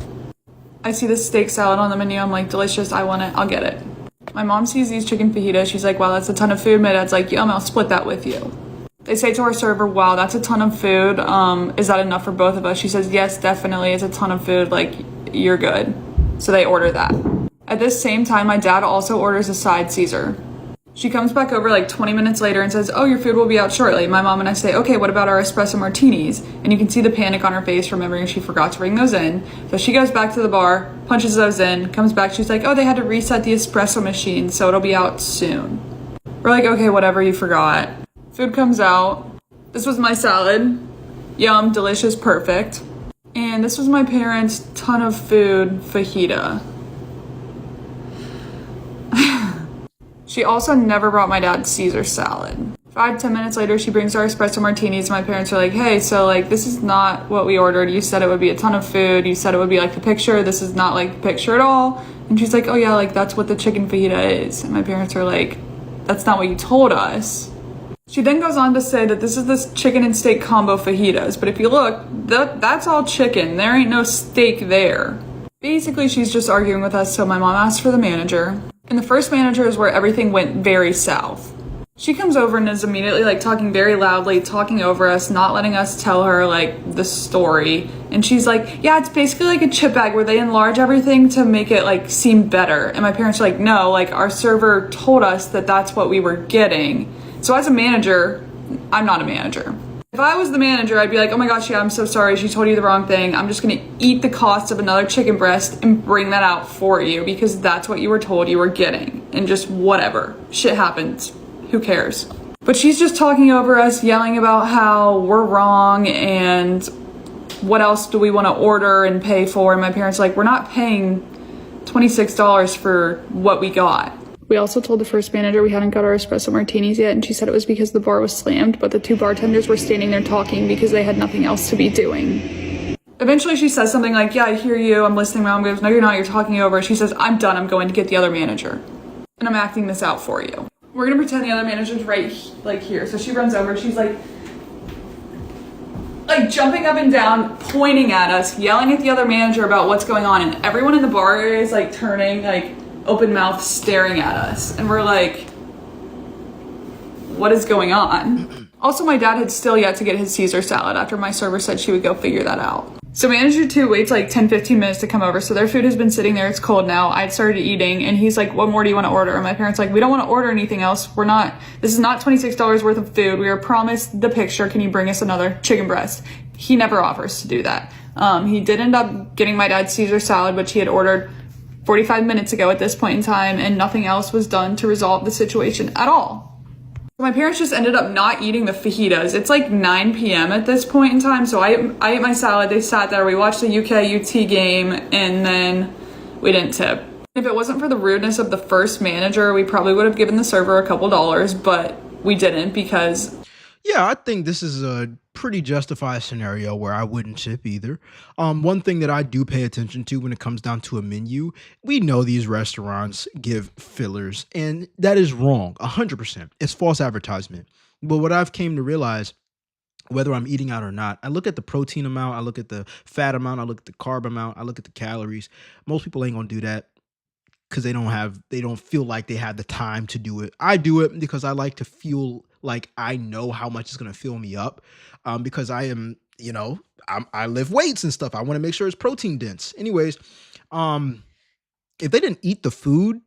I see this steak salad on the menu. I'm like, delicious. I want it. I'll get it. My mom sees these chicken fajitas. She's like, wow, that's a ton of food. My dad's like, yum, I'll split that with you. They say to our server, wow, that's a ton of food. Is that enough for both of us? She says, yes, definitely. It's a ton of food. Like, you're good. So they order that. At this same time, my dad also orders a side Caesar. She comes back over like 20 minutes later and says, oh, your food will be out shortly. My mom and I say, okay, what about our espresso martinis? And you can see the panic on her face, remembering she forgot to bring those in. So she goes back to the bar, punches those in, comes back. She's like, oh, they had to reset the espresso machine, so it'll be out soon. We're like, okay, whatever, you forgot. Food comes out. This was my salad. Yum, delicious, perfect. And this was my parents' ton of food fajita. She also never brought my dad Caesar salad. 5-10 minutes later, she brings our espresso martinis. My parents are like, hey, so like, this is not what we ordered. You said it would be a ton of food. You said it would be like the picture. This is not like the picture at all. And she's like, oh yeah, like that's what the chicken fajita is. And my parents are like, that's not what you told us. She then goes on to say that this is this chicken and steak combo fajitas. But if you look, that's all chicken. There ain't no steak there. Basically, she's just arguing with us. So my mom asked for the manager. And the first manager is where everything went very south. She comes over and is immediately like talking very loudly, talking over us, not letting us tell her like the story. And she's like, yeah, it's basically like a chip bag where they enlarge everything to make it like seem better. And my parents are like, no, like our server told us that that's what we were getting. So as a manager, I'm not a manager. If I was the manager, I'd be like, oh my gosh, yeah, I'm so sorry. She told you the wrong thing. I'm just going to eat the cost of another chicken breast and bring that out for you because that's what you were told you were getting. And just whatever. Shit happens. Who cares? But she's just talking over us, yelling about how we're wrong and what else do we want to order and pay for. And my parents are like, we're not paying $26 for what we got. We also told the first manager we hadn't got our espresso martinis yet, and she said it was because the bar was slammed, but the two bartenders were standing there talking because they had nothing else to be doing. Eventually she says something like, yeah, I hear you, I'm listening. Mom goes, no, you're not, you're talking over. She says, I'm done, I'm going to get the other manager. And I'm acting this out for you. We're gonna pretend the other manager's right like here. So she runs over, she's like jumping up and down, pointing at us, yelling at the other manager about what's going on. And everyone in the bar area is like turning, like open mouth, staring at us. And we're like, what is going on? Also, my dad had still yet to get his Caesar salad after my server said she would go figure that out. So manager 2 waits like 10-15 minutes to come over. So their food has been sitting there. It's cold now. I'd started eating and he's like, what more do you want to order? And my parents like, we don't want to order anything else. This is not $26 worth of food. We were promised the picture. Can you bring us another chicken breast? He never offers to do that. He did end up getting my dad Caesar salad, which he had ordered 45 minutes ago at this point in time, and nothing else was done to resolve the situation at all. My parents just ended up not eating the fajitas. It's like 9 p.m. at this point in time, so I ate my salad, they sat there, we watched the UK-UT game, and then we didn't tip. If it wasn't for the rudeness of the first manager, we probably would have given the server a couple dollars, but we didn't because... Yeah, I think this is a pretty justified scenario where I wouldn't tip either. One thing that I do pay attention to when it comes down to a menu, we know these restaurants give fillers, and that is wrong, 100%. It's false advertisement. But what I've came to realize, whether I'm eating out or not, I look at the protein amount, I look at the fat amount, I look at the carb amount, I look at the calories. Most people ain't gonna do that because they don't feel like they have the time to do it. I do it because I like to feel like I know how much it's going to fill me up, because I am, I lift weights and stuff. I want to make sure it's protein dense. Anyways, if they didn't eat the food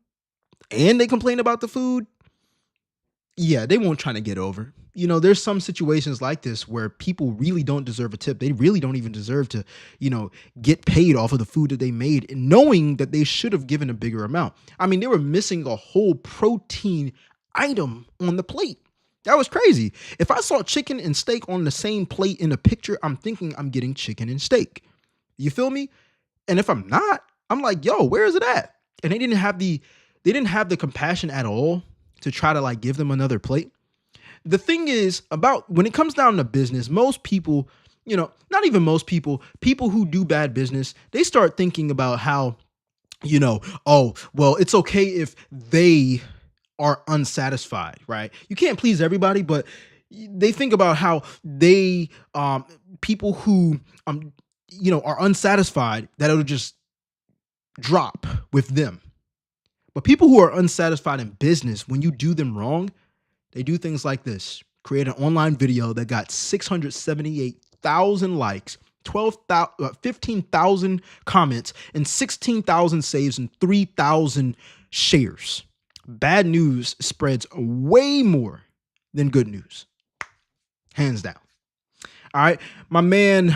and they complain about the food, yeah, they won't try to get over. There's some situations like this where people really don't deserve a tip. They really don't even deserve to, get paid off of the food that they made, knowing that they should have given a bigger amount. I mean, they were missing a whole protein item on the plate. That was crazy. If I saw chicken and steak on the same plate in a picture, I'm thinking I'm getting chicken and steak. You feel me? And if I'm not, I'm like, yo, where is it at? And they didn't have the compassion at all to try to give them another plate. The thing is about when it comes down to business, most people, not even most people who do bad business, they start thinking about how, oh, well, it's okay if they are unsatisfied, right? You can't please everybody, but they think about how they, people who, are unsatisfied, that it'll just drop with them. But people who are unsatisfied in business, when you do them wrong, they do things like this. Create an online video that got 678,000 likes, 15,000 comments, and 16,000 saves and 3,000 shares. Bad news spreads way more than good news. Hands down. All right. My man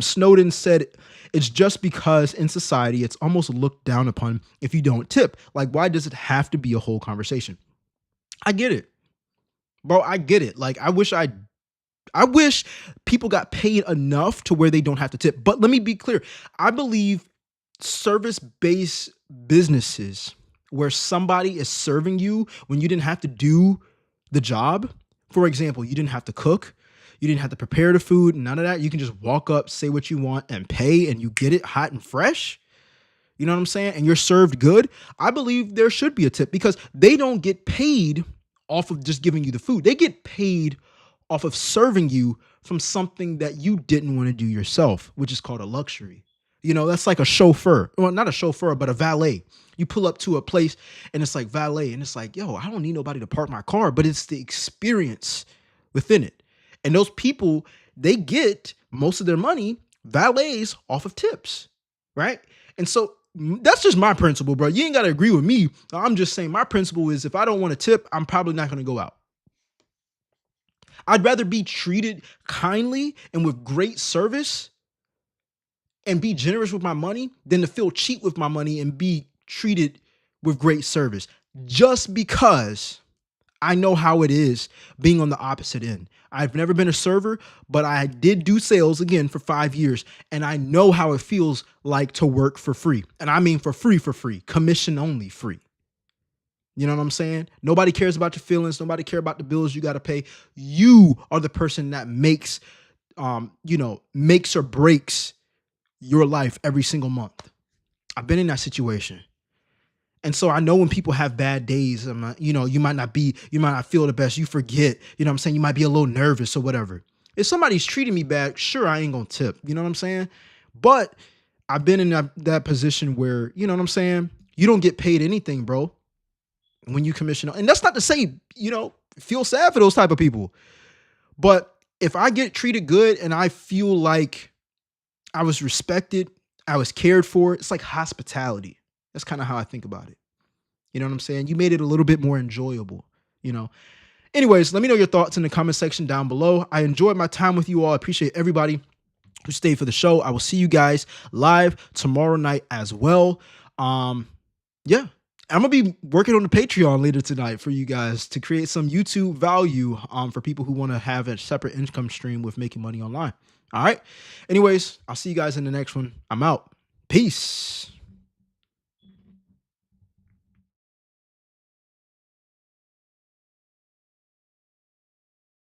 Snowden said it's just because in society it's almost looked down upon if you don't tip. Like, why does it have to be a whole conversation? I get it. Bro, I get it. I wish people got paid enough to where they don't have to tip. But let me be clear. I believe service-based businesses where somebody is serving you when you didn't have to do the job. For example, you didn't have to cook. You didn't have to prepare the food. None of that. You can just walk up, say what you want, and pay, and you get it hot and fresh. You know what I'm saying? And you're served good. I believe there should be a tip because they don't get paid off of just giving you the food. They get paid off of serving you from something that you didn't want to do yourself, which is called a luxury. That's like a chauffeur. Well, not a chauffeur, but a valet. You pull up to a place and it's like valet. And it's like, yo, I don't need nobody to park my car, but it's the experience within it. And those people, they get most of their money, valets, off of tips, right? And so that's just my principle, bro. You ain't got to agree with me. I'm just saying my principle is if I don't want to tip, I'm probably not going to go out. I'd rather be treated kindly and with great service and be generous with my money than to feel cheap with my money and be treated with great service. Just because I know how it is being on the opposite end. I've never been a server, but I did do sales again for 5 years. And I know how it feels like to work for free. And I mean for free, commission only free. You know what I'm saying? Nobody cares about your feelings. Nobody cares about the bills you got to pay. You are the person that makes or breaks your life every single month. I've been in that situation. And so I know when people have bad days, you might not feel the best. You forget, you know what I'm saying? You might be a little nervous or whatever. If somebody's treating me bad, sure, I ain't gonna tip. You know what I'm saying? But I've been in that position where, you know what I'm saying? You don't get paid anything, bro, when you commission. And that's not to say, feel sad for those type of people. But if I get treated good and I feel like I was respected, I was cared for, it's like hospitality. That's kind of how I think about it. You know what I'm saying? You made it a little bit more enjoyable, Anyways, let me know your thoughts in the comment section down below. I enjoyed my time with you all. I appreciate everybody who stayed for the show. I will see you guys live tomorrow night as well. Yeah. I'm going to be working on the Patreon later tonight for you guys to create some YouTube value for people who want to have a separate income stream with making money online. All right. Anyways, I'll see you guys in the next one. I'm out. Peace.